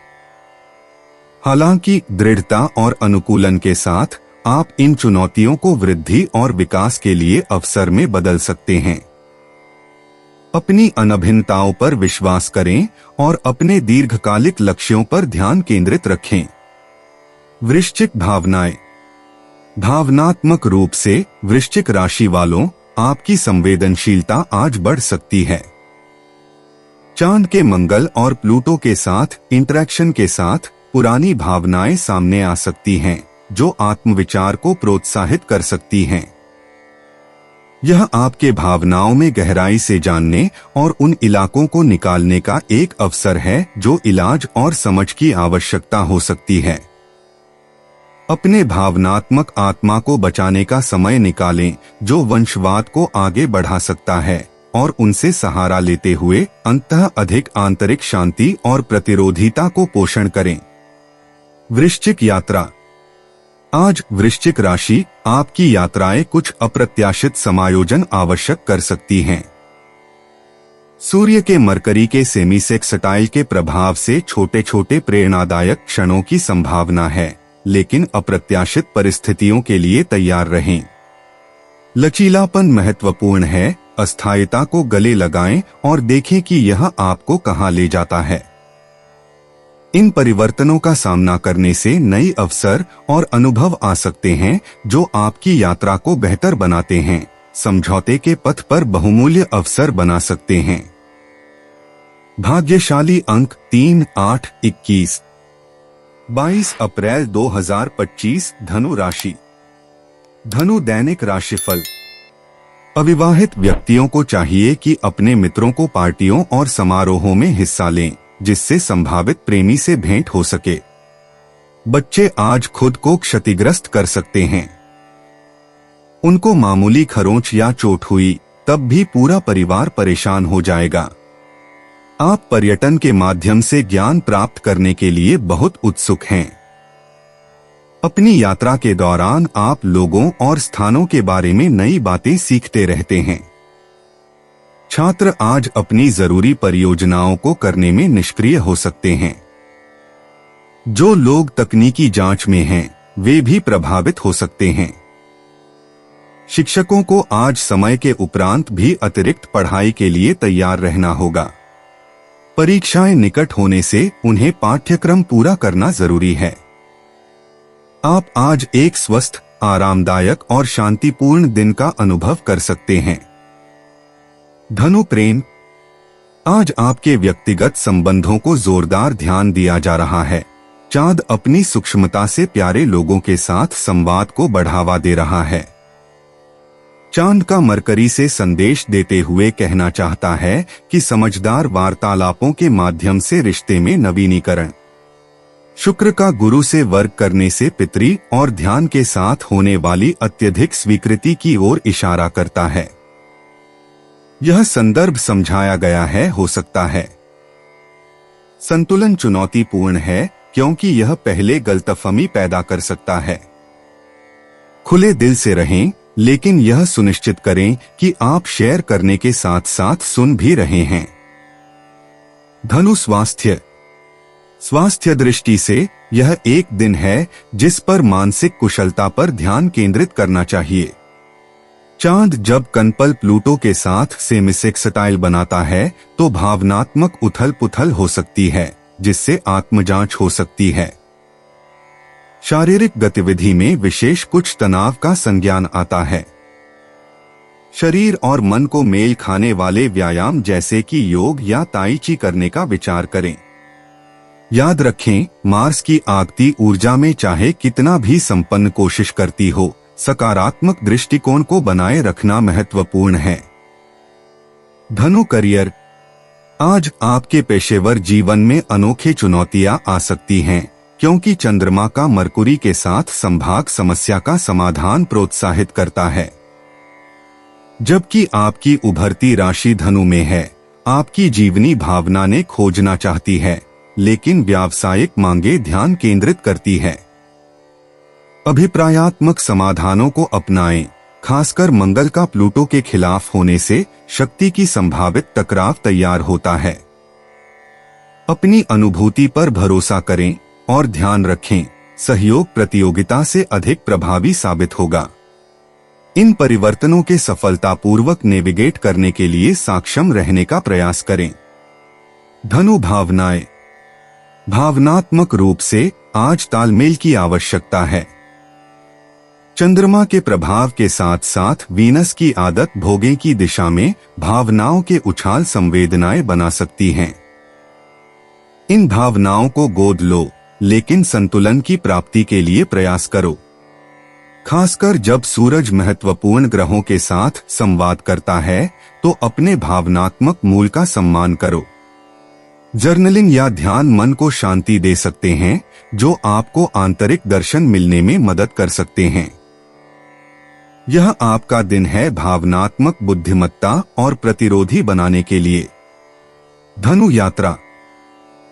हालांकि दृढ़ता और अनुकूलन के साथ आप इन चुनौतियों को वृद्धि और विकास के लिए अवसर में बदल सकते हैं। अपनी अनभिन्नताओं पर विश्वास करें और अपने दीर्घकालिक लक्ष्यों पर ध्यान केंद्रित रखें। वृश्चिक भावनाएं। भावनात्मक रूप से वृश्चिक राशि वालों, आपकी संवेदनशीलता आज बढ़ सकती है। चांद के मंगल और प्लूटो के साथ इंटरेक्शन के साथ पुरानी भावनाएं सामने आ सकती हैं, जो आत्मविचार को प्रोत्साहित कर सकती हैं। यह आपके भावनाओं में गहराई से जानने और उन इलाकों को निकालने का एक अवसर है जो इलाज और समझ की आवश्यकता हो सकती है। अपने भावनात्मक आत्मा को बचाने का समय निकालें, जो वंशवाद को आगे बढ़ा सकता है, और उनसे सहारा लेते हुए अंततः अधिक आंतरिक शांति और प्रतिरोधिता को पोषण करें। वृश्चिक यात्रा। आज वृश्चिक राशि, आपकी यात्राएं कुछ अप्रत्याशित समायोजन आवश्यक कर सकती हैं। सूर्य के मरकरी के सेमीसेक्सटाइल के प्रभाव से छोटे छोटे प्रेरणादायक क्षणों की संभावना है, लेकिन अप्रत्याशित परिस्थितियों के लिए तैयार रहें। लचीलापन महत्वपूर्ण है, अस्थायीता को गले लगाएं और देखें कि यह आपको कहां ले जाता है। इन परिवर्तनों का सामना करने से नई अवसर और अनुभव आ सकते हैं, जो आपकी यात्रा को बेहतर बनाते हैं, समझौते के पथ पर बहुमूल्य अवसर बना सकते हैं। भाग्यशाली अंक 3, 8, 21। 22 अप्रैल 2025 धनु राशि। धनु दैनिक राशिफल। अविवाहित व्यक्तियों को चाहिए कि अपने मित्रों को पार्टियों और समारोहों में हिस्सा लें, जिससे संभावित प्रेमी से भेंट हो सके। बच्चे आज खुद को क्षतिग्रस्त कर सकते हैं। उनको मामूली खरोंच या चोट हुई, तब भी पूरा परिवार परेशान हो जाएगा। आप पर्यटन के माध्यम से ज्ञान प्राप्त करने के लिए बहुत उत्सुक हैं। अपनी यात्रा के दौरान आप लोगों और स्थानों के बारे में नई बातें सीखते रहते हैं। छात्र आज अपनी जरूरी परियोजनाओं को करने में निष्क्रिय हो सकते हैं। जो लोग तकनीकी जांच में हैं, वे भी प्रभावित हो सकते हैं। शिक्षकों को आज समय के उपरांत भी अतिरिक्त पढ़ाई के लिए तैयार रहना होगा। परीक्षाएं निकट होने से उन्हें पाठ्यक्रम पूरा करना जरूरी है। आप आज एक स्वस्थ, आरामदायक और शांतिपूर्ण दिन का अनुभव कर सकते हैं। धनु प्रेम। आज आपके व्यक्तिगत संबंधों को जोरदार ध्यान दिया जा रहा है। चांद अपनी सूक्ष्मता से प्यारे लोगों के साथ संवाद को बढ़ावा दे रहा है। चांद का मरकरी से संदेश देते हुए कहना चाहता है कि समझदार वार्तालापों के माध्यम से रिश्ते में नवीनीकरण। शुक्र का गुरु से वर्क करने से पितरी और ध्यान के साथ होने वाली अत्यधिक स्वीकृति की ओर इशारा करता है। यह संदर्भ समझाया गया है हो सकता है। संतुलन चुनौतीपूर्ण है क्योंकि यह पहले गलतफहमी पैदा कर सकता है। खुले दिल से रहें, लेकिन यह सुनिश्चित करें कि आप शेयर करने के साथ साथ सुन भी रहे हैं। धनु स्वास्थ्य दृष्टि से यह एक दिन है जिस पर मानसिक कुशलता पर ध्यान केंद्रित करना चाहिए। चांद जब कनपल प्लूटो के साथ सेमिसेक्सटाइल बनाता है तो भावनात्मक उथल पुथल हो सकती है, जिससे आत्मजांच हो सकती है। शारीरिक गतिविधि में विशेष कुछ तनाव का संज्ञान आता है। शरीर और मन को मेल खाने वाले व्यायाम जैसे कि योग या ताई ची करने का विचार करें। याद रखें, मार्स की आगती ऊर्जा में चाहे कितना भी संपन्न कोशिश करती हो, सकारात्मक दृष्टिकोण को बनाए रखना महत्वपूर्ण है। धनु करियर। आज आपके पेशेवर जीवन में अनोखी चुनौतियां आ सकती हैं, क्योंकि चंद्रमा का मरकुरी के साथ संभाग समस्या का समाधान प्रोत्साहित करता है। जबकि आपकी उभरती राशि धनु में है, आपकी जीवनी भावना ने खोजना चाहती है, लेकिन व्यावसायिक मांगे ध्यान केंद्रित करती है। अभिप्रायात्मक समाधानों को अपनाएं, खासकर मंगल का प्लूटो के खिलाफ होने से शक्ति की संभावित टकराव तैयार होता है। अपनी अनुभूति पर भरोसा करें और ध्यान रखें, सहयोग प्रतियोगिता से अधिक प्रभावी साबित होगा। इन परिवर्तनों के सफलतापूर्वक नेविगेट करने के लिए सक्षम रहने का प्रयास करें। धनु भावनाएं। भावनात्मक रूप से आज तालमेल की आवश्यकता है। चंद्रमा के प्रभाव के साथ साथ वीनस की आदत भोगे की दिशा में भावनाओं के उछाल संवेदनाएं बना सकती हैं। इन भावनाओं को गोद लो, लेकिन संतुलन की प्राप्ति के लिए प्रयास करो। खासकर जब सूरज महत्वपूर्ण ग्रहों के साथ संवाद करता है तो अपने भावनात्मक मूल का सम्मान करो। जर्नलिंग या ध्यान मन को शांति दे सकते हैं, जो आपको आंतरिक दर्शन मिलने में मदद कर सकते हैं। यह आपका दिन है भावनात्मक बुद्धिमत्ता और प्रतिरोधी बनाने के लिए। धनु यात्रा।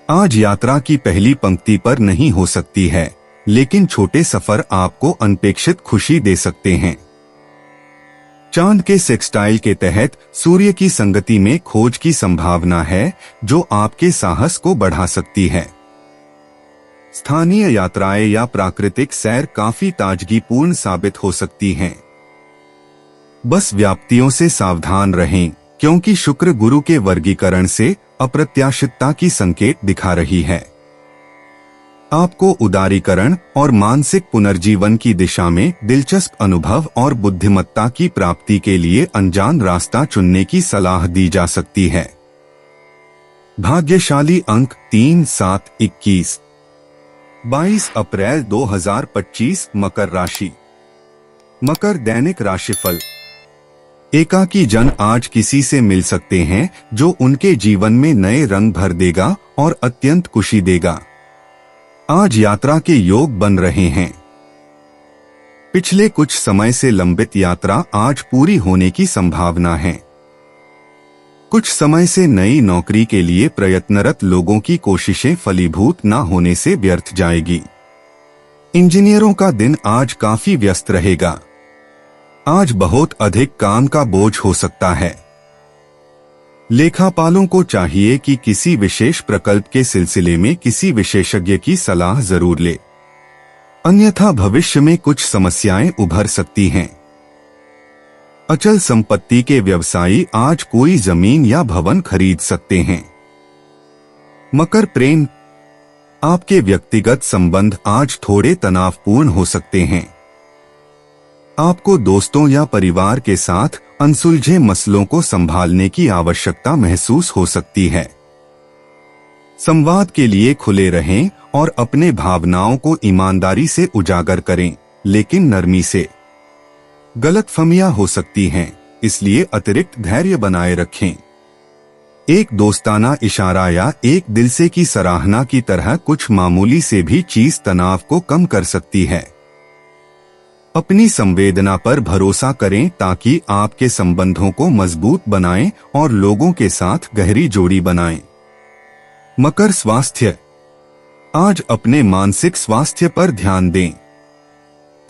आज यात्रा की पहली पंक्ति पर नहीं हो सकती है, लेकिन छोटे सफर आपको अनपेक्षित खुशी दे सकते हैं। चांद के सेक्सटाइल के तहत सूर्य की संगति में खोज की संभावना है, जो आपके साहस को बढ़ा सकती है। स्थानीय यात्राएं या प्राकृतिक सैर काफी ताजगीपूर्ण साबित हो सकती हैं। बस व्याप्तियों से सावधान रहें, क्योंकि शुक्र गुरु के वर्गीकरण से अप्रत्याशितता की संकेत दिखा रही है। आपको उदारीकरण और मानसिक पुनर्जीवन की दिशा में दिलचस्प अनुभव और बुद्धिमत्ता की प्राप्ति के लिए अनजान रास्ता चुनने की सलाह दी जा सकती है। भाग्यशाली अंक 3, 7, 21। 22 अप्रैल 2025 मकर राशि। मकर दैनिक राशिफल। एकाकी जन आज किसी से मिल सकते हैं जो उनके जीवन में नए रंग भर देगा और अत्यंत खुशी देगा। आज यात्रा के योग बन रहे हैं। पिछले कुछ समय से लंबित यात्रा आज पूरी होने की संभावना है। कुछ समय से नई नौकरी के लिए प्रयत्नरत लोगों की कोशिशें फलीभूत न होने से व्यर्थ जाएगी। इंजीनियरों का दिन आज काफी व्यस्त रहेगा। आज बहुत अधिक काम का बोझ हो सकता है। लेखापालों को चाहिए कि किसी विशेष प्रकल्प के सिलसिले में किसी विशेषज्ञ की सलाह जरूर ले, अन्यथा भविष्य में कुछ समस्याएं उभर सकती हैं। अचल संपत्ति के व्यवसायी आज कोई जमीन या भवन खरीद सकते हैं। मकर प्रेम। आपके व्यक्तिगत संबंध आज थोड़े तनावपूर्ण हो सकते हैं। आपको दोस्तों या परिवार के साथ अनसुलझे मसलों को संभालने की आवश्यकता महसूस हो सकती है। संवाद के लिए खुले रहें और अपने भावनाओं को ईमानदारी से उजागर करें, लेकिन नरमी से। गलतफहमियां हो सकती हैं, इसलिए अतिरिक्त धैर्य बनाए रखें। एक दोस्ताना इशारा या एक दिल से की सराहना की तरह कुछ मामूली से भी चीज तनाव को कम कर सकती है। अपनी संवेदना पर भरोसा करें ताकि आपके संबंधों को मजबूत बनाएं और लोगों के साथ गहरी जोड़ी बनाएं। मकर स्वास्थ्य। आज अपने मानसिक स्वास्थ्य पर ध्यान दें।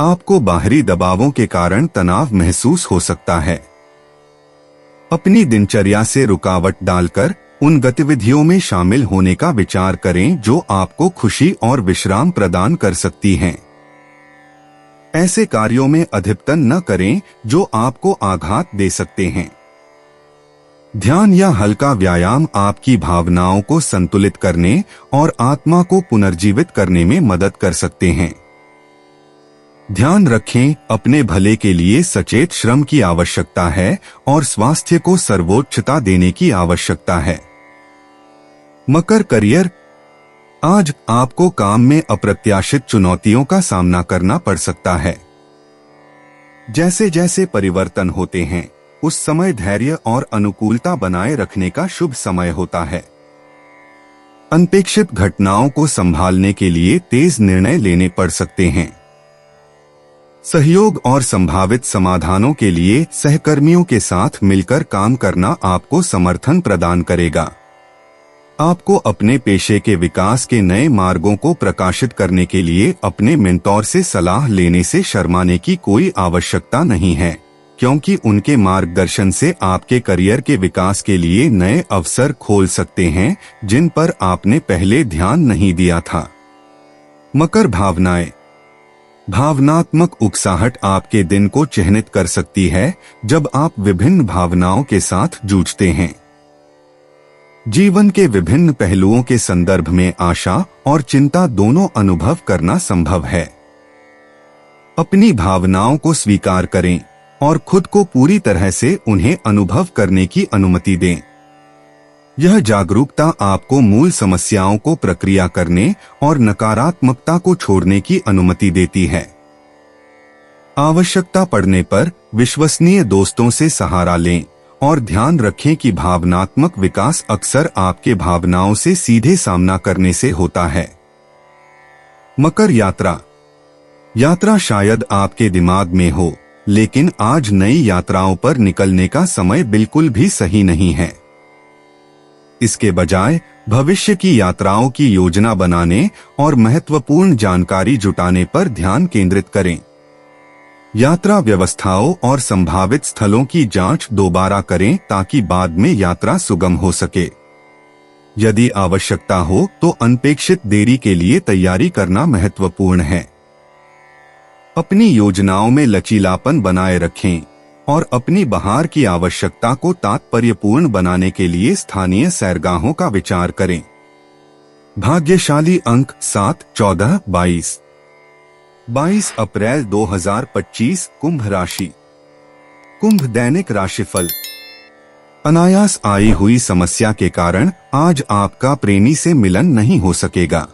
आपको बाहरी दबावों के कारण तनाव महसूस हो सकता है। अपनी दिनचर्या से रुकावट डालकर उन गतिविधियों में शामिल होने का विचार करें जो आपको खुशी और विश्राम प्रदान कर सकती हैं। ऐसे कार्यों में अधिपतन न करें जो आपको आघात दे सकते हैं। ध्यान या हल्का व्यायाम आपकी भावनाओं को संतुलित करने और आत्मा को पुनर्जीवित करने में मदद कर सकते हैं। ध्यान रखें, अपने भले के लिए सचेत श्रम की आवश्यकता है और स्वास्थ्य को सर्वोच्चता देने की आवश्यकता है। मकर करियर। आज आपको काम में अप्रत्याशित चुनौतियों का सामना करना पड़ सकता है। जैसे जैसे परिवर्तन होते हैं, उस समय धैर्य और अनुकूलता बनाए रखने का शुभ समय होता है। अनपेक्षित घटनाओं को संभालने के लिए तेज निर्णय लेने पड़ सकते हैं। सहयोग और संभावित समाधानों के लिए सहकर्मियों के साथ मिलकर काम करना आपको समर्थन प्रदान करेगा। आपको अपने पेशे के विकास के नए मार्गों को प्रकाशित करने के लिए अपने मेंटोर से सलाह लेने से शर्माने की कोई आवश्यकता नहीं है, क्योंकि उनके मार्गदर्शन से आपके करियर के विकास के लिए नए अवसर खोल सकते हैं जिन पर आपने पहले ध्यान नहीं दिया था। मकर भावनाएं। भावनात्मक उकसाहट आपके दिन को चिह्नित कर सकती है जब आप विभिन्न भावनाओं के साथ जूझते हैं। जीवन के विभिन्न पहलुओं के संदर्भ में आशा और चिंता दोनों अनुभव करना संभव है। अपनी भावनाओं को स्वीकार करें और खुद को पूरी तरह से उन्हें अनुभव करने की अनुमति दें। यह जागरूकता आपको मूल समस्याओं को प्रक्रिया करने और नकारात्मकता को छोड़ने की अनुमति देती है। आवश्यकता पड़ने पर विश्वसनीय दोस्तों से सहारा लें और ध्यान रखें कि भावनात्मक विकास अक्सर आपके भावनाओं से सीधे सामना करने से होता है। मकर यात्रा। यात्रा शायद आपके दिमाग में हो, लेकिन आज नई यात्राओं पर निकलने का समय बिल्कुल भी सही नहीं है। इसके बजाय भविष्य की यात्राओं की योजना बनाने और महत्वपूर्ण जानकारी जुटाने पर ध्यान केंद्रित करें। यात्रा व्यवस्थाओं और संभावित स्थलों की जांच दोबारा करें ताकि बाद में यात्रा सुगम हो सके। यदि आवश्यकता हो तो अनपेक्षित देरी के लिए तैयारी करना महत्वपूर्ण है। अपनी योजनाओं में लचीलापन बनाए रखें और अपनी बाहर की आवश्यकता को तात्पर्यपूर्ण बनाने के लिए स्थानीय सैरगाहों का विचार करें। भाग्यशाली अंक 7, 14, 22। 22 अप्रैल 2025 कुंभ राशि। कुंभ दैनिक राशिफल। अनायास आई हुई समस्या के कारण आज आपका प्रेमी से मिलन नहीं हो सकेगा।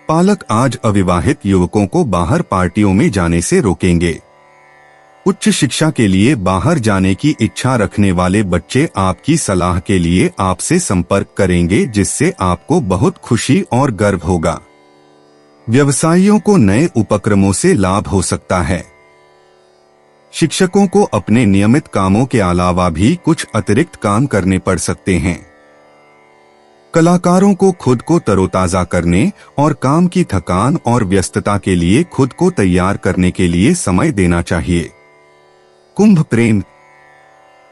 पालक आज अविवाहित युवकों को बाहर पार्टियों में जाने से रोकेंगे। उच्च शिक्षा के लिए बाहर जाने की इच्छा रखने वाले बच्चे आपकी सलाह के लिए आपसे संपर्क करेंगे, जिससे आपको बहुत खुशी और गर्व होगा। व्यवसायियों को नए उपक्रमों से लाभ हो सकता है। शिक्षकों को अपने नियमित कामों के अलावा भी कुछ अतिरिक्त काम करने पड़ सकते हैं। कलाकारों को खुद को तरोताजा करने और काम की थकान और व्यस्तता के लिए खुद को तैयार करने के लिए समय देना चाहिए। कुंभ प्रेम।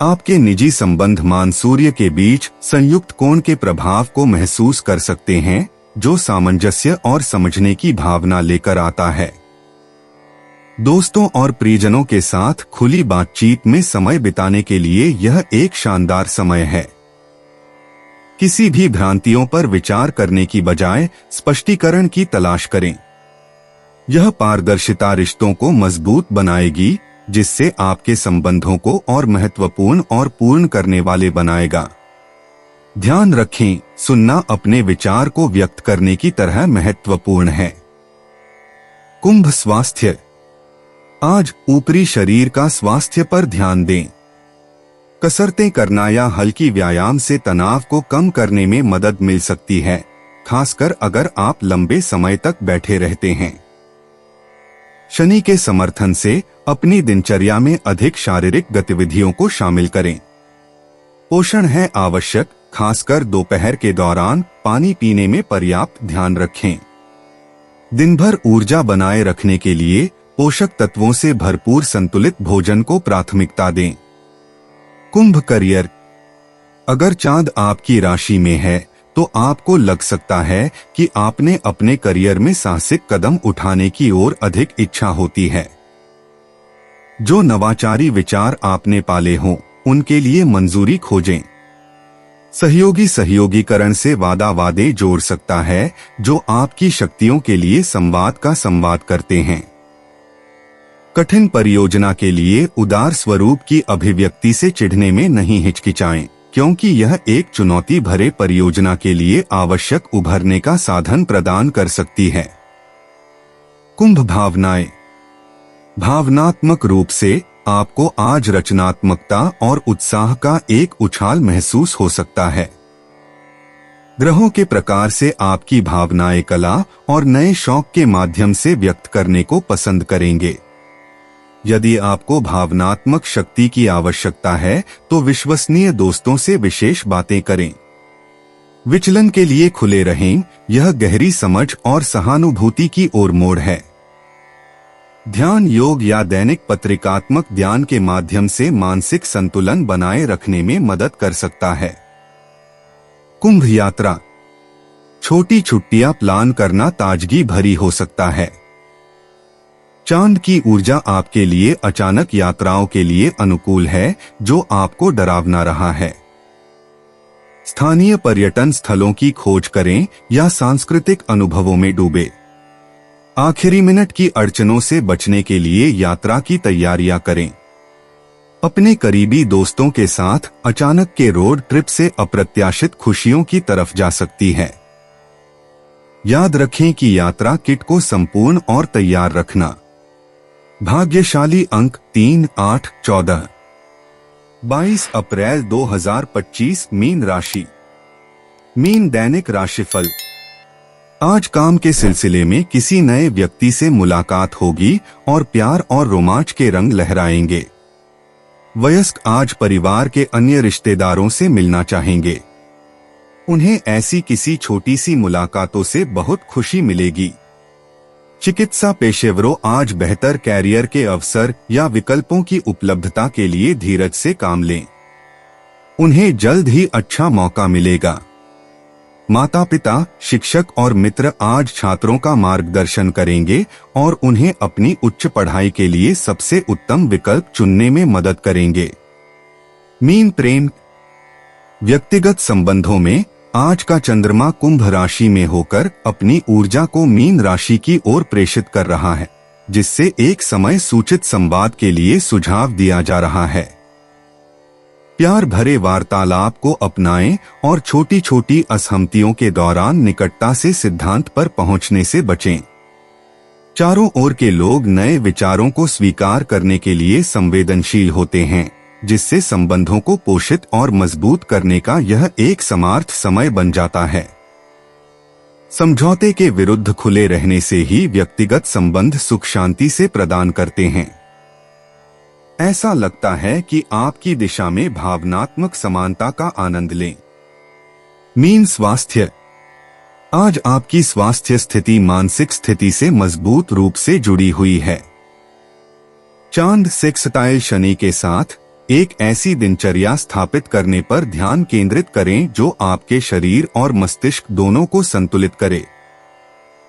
आपके निजी संबंध मान सूर्य के बीच संयुक्त कोण के प्रभाव को महसूस कर सकते हैं, जो सामंजस्य और समझने की भावना लेकर आता है। दोस्तों और परिजनों के साथ खुली बातचीत में समय बिताने के लिए यह एक शानदार समय है। किसी भी भ्रांतियों पर विचार करने की बजाय स्पष्टीकरण की तलाश करें। यह पारदर्शिता रिश्तों को मजबूत बनाएगी, जिससे आपके संबंधों को और महत्वपूर्ण और पूर्ण करने वाले बनाएगा। ध्यान रखें, सुनना अपने विचार को व्यक्त करने की तरह महत्वपूर्ण है। कुंभ स्वास्थ्य। आज ऊपरी शरीर का स्वास्थ्य पर ध्यान दें। कसरतें करना या हल्की व्यायाम से तनाव को कम करने में मदद मिल सकती है, खासकर अगर आप लंबे समय तक बैठे रहते हैं। शनि के समर्थन से अपनी दिनचर्या में अधिक शारीरिक गतिविधियों को शामिल करें। पोषण है आवश्यक, खासकर दोपहर के दौरान पानी पीने में पर्याप्त ध्यान रखें। दिन भर ऊर्जा बनाए रखने के लिए पोषक तत्वों से भरपूर संतुलित भोजन को प्राथमिकता दें। कुंभ करियर। अगर चांद आपकी राशि में है तो आपको लग सकता है कि आपने अपने करियर में साहसिक कदम उठाने की ओर अधिक इच्छा होती है। जो नवाचारी विचार आपने पाले हों, उनके लिए मंजूरी खोजें। सहयोगी सहयोगीकरण से वादे जोड़ सकता है जो आपकी शक्तियों के लिए संवाद करते हैं। कठिन परियोजना के लिए उदार स्वरूप की अभिव्यक्ति से चिढ़ने में नहीं हिचकिचाएं, क्योंकि यह एक चुनौती भरे परियोजना के लिए आवश्यक उभरने का साधन प्रदान कर सकती है। कुंभ भावनाएं। भावनात्मक रूप से आपको आज रचनात्मकता और उत्साह का एक उछाल महसूस हो सकता है। ग्रहों के प्रकार से आपकी भावनाएं कला और नए शौक के माध्यम से व्यक्त करने को पसंद करेंगे। यदि आपको भावनात्मक शक्ति की आवश्यकता है तो विश्वसनीय दोस्तों से विशेष बातें करें। विचलन के लिए खुले रहें, यह गहरी समझ और सहानुभूति की ओर मोड़ है। ध्यान, योग या दैनिक पत्रिकात्मक ध्यान के माध्यम से मानसिक संतुलन बनाए रखने में मदद कर सकता है। कुंभ यात्रा। छोटी छुट्टियां प्लान करना ताजगी भरी हो सकता है। चांद की ऊर्जा आपके लिए अचानक यात्राओं के लिए अनुकूल है, जो आपको डरावना रहा है। स्थानीय पर्यटन स्थलों की खोज करें या सांस्कृतिक अनुभवों में डूबे। आखिरी मिनट की अड़चनों से बचने के लिए यात्रा की तैयारियां करें। अपने करीबी दोस्तों के साथ अचानक के रोड ट्रिप से अप्रत्याशित खुशियों की तरफ जा सकती है। याद रखें कि यात्रा किट को संपूर्ण और तैयार रखना। भाग्यशाली अंक 3, 8, 14। 22 अप्रैल 2025 मीन राशि। मीन दैनिक राशिफल। आज काम के सिलसिले में किसी नए व्यक्ति से मुलाकात होगी और प्यार और रोमांच के रंग लहराएंगे। वयस्क आज परिवार के अन्य रिश्तेदारों से मिलना चाहेंगे। उन्हें ऐसी किसी छोटी सी मुलाकातों से बहुत खुशी मिलेगी। चिकित्सा पेशेवरों आज बेहतर कैरियर के अवसर या विकल्पों की उपलब्धता के लिए धीरज से काम लें। उन्हें जल्द ही अच्छा मौका मिलेगा। माता पिता, शिक्षक और मित्र आज छात्रों का मार्गदर्शन करेंगे और उन्हें अपनी उच्च पढ़ाई के लिए सबसे उत्तम विकल्प चुनने में मदद करेंगे। मीन प्रेम। व्यक्तिगत संबंधों में आज का चंद्रमा कुंभ राशि में होकर अपनी ऊर्जा को मीन राशि की ओर प्रेषित कर रहा है, जिससे एक समय सूचित संवाद के लिए सुझाव दिया जा रहा है। प्यार भरे वार्तालाप को अपनाएं और छोटी छोटी असहमतियों के दौरान निकटता से सिद्धांत पर पहुंचने से बचें। चारों ओर के लोग नए विचारों को स्वीकार करने के लिए संवेदनशील होते हैं, जिससे संबंधों को पोषित और मजबूत करने का यह एक समार्थ समय बन जाता है। समझौते के विरुद्ध खुले रहने से ही व्यक्तिगत संबंध सुख शांति से प्रदान करते हैं। ऐसा लगता है कि आपकी दिशा में भावनात्मक समानता का आनंद लें। मीन स्वास्थ्य। आज आपकी स्वास्थ्य स्थिति मानसिक स्थिति से मजबूत रूप से जुड़ी हुई है। चांद सेक्सटाइल शनि के साथ एक ऐसी दिनचर्या स्थापित करने पर ध्यान केंद्रित करें जो आपके शरीर और मस्तिष्क दोनों को संतुलित करे।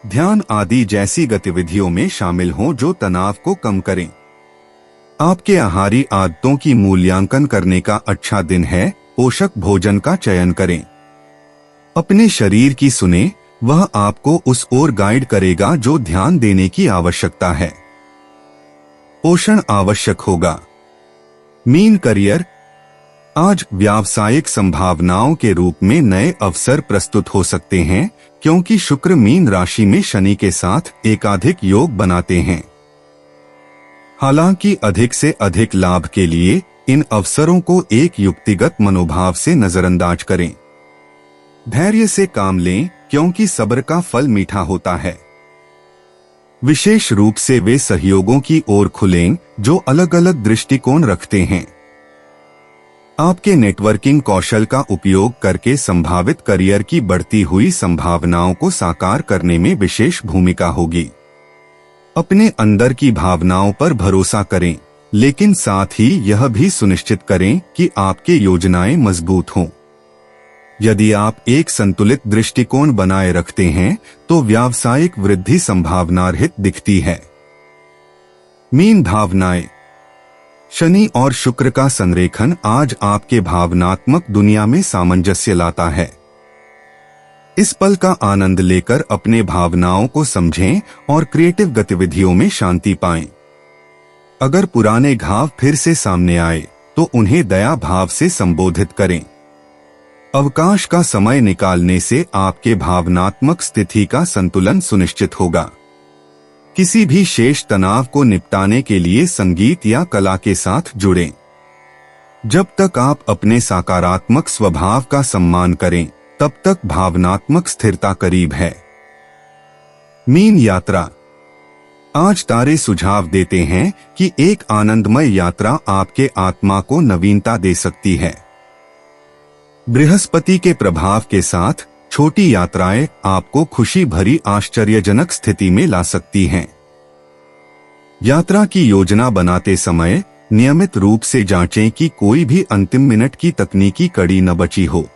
ध्यान आदि जैसी गतिविधियों में शामिल हों जो तनाव को कम करें। आपके आहारी आदतों की मूल्यांकन करने का अच्छा दिन है। पोषक भोजन का चयन करें। अपने शरीर की सुने, वह आपको उस ओर गाइड करेगा जो ध्यान देने की आवश्यकता है। पोषण आवश्यक होगा। Mean career. आज व्यावसायिक संभावनाओं के रूप में नए अवसर प्रस्तुत हो सकते हैं, क्योंकि शुक्र मीन राशि में शनि के साथ एकाधिक योग बनाते हैं। हालांकि अधिक से अधिक लाभ के लिए इन अवसरों को एक युक्तिगत मनोभाव से नजरअंदाज करें। धैर्य से काम लें, क्योंकि सब्र का फल मीठा होता है। विशेष रूप से वे सहयोगों की ओर खुलें जो अलग अलग दृष्टिकोण रखते हैं। आपके नेटवर्किंग कौशल का उपयोग करके संभावित करियर की बढ़ती हुई संभावनाओं को साकार करने में विशेष भूमिका होगी। अपने अंदर की भावनाओं पर भरोसा करें, लेकिन साथ ही यह भी सुनिश्चित करें कि आपकी योजनाएं मजबूत हों। यदि आप एक संतुलित दृष्टिकोण बनाए रखते हैं तो व्यावसायिक वृद्धि संभावनारहित दिखती है। मीन भावनाएं। शनि और शुक्र का संरेखन आज आपके भावनात्मक दुनिया में सामंजस्य लाता है। इस पल का आनंद लेकर अपने भावनाओं को समझें और क्रिएटिव गतिविधियों में शांति पाएं। अगर पुराने घाव फिर से सामने आए तो उन्हें दया भाव से संबोधित करें। अवकाश का समय निकालने से आपके भावनात्मक स्थिति का संतुलन सुनिश्चित होगा। किसी भी शेष तनाव को निपटाने के लिए संगीत या कला के साथ जुड़ें। जब तक आप अपने सकारात्मक स्वभाव का सम्मान करें, तब तक भावनात्मक स्थिरता करीब है। मीन यात्रा। आज तारे सुझाव देते हैं कि एक आनंदमय यात्रा आपके आत्मा को नवीनता दे सकती है। बृहस्पति के प्रभाव के साथ छोटी यात्राएं आपको खुशी भरी आश्चर्यजनक स्थिति में ला सकती हैं। यात्रा की योजना बनाते समय नियमित रूप से जांचें कि कोई भी अंतिम मिनट की तकनीकी कड़ी न बची हो।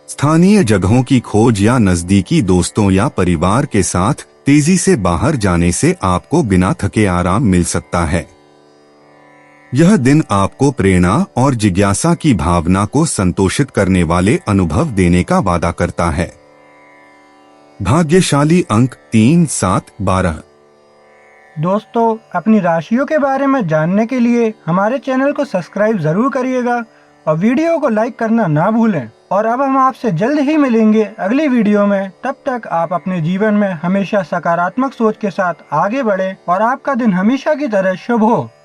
स्थानीय जगहों की खोज या नजदीकी दोस्तों या परिवार के साथ तेजी से बाहर जाने से आपको बिना थके आराम मिल सकता है। यह दिन आपको प्रेरणा और जिज्ञासा की भावना को संतोषित करने वाले अनुभव देने का वादा करता है। भाग्यशाली अंक 3, 7, 12। दोस्तों, अपनी राशियों के बारे में जानने के लिए हमारे चैनल को सब्सक्राइब जरूर करिएगा और वीडियो को लाइक करना ना भूलें। और अब हम आपसे जल्द ही मिलेंगे अगली वीडियो में। तब तक आप अपने जीवन में हमेशा सकारात्मक सोच के साथ आगे बढ़ें और आपका दिन हमेशा की तरह शुभ हो।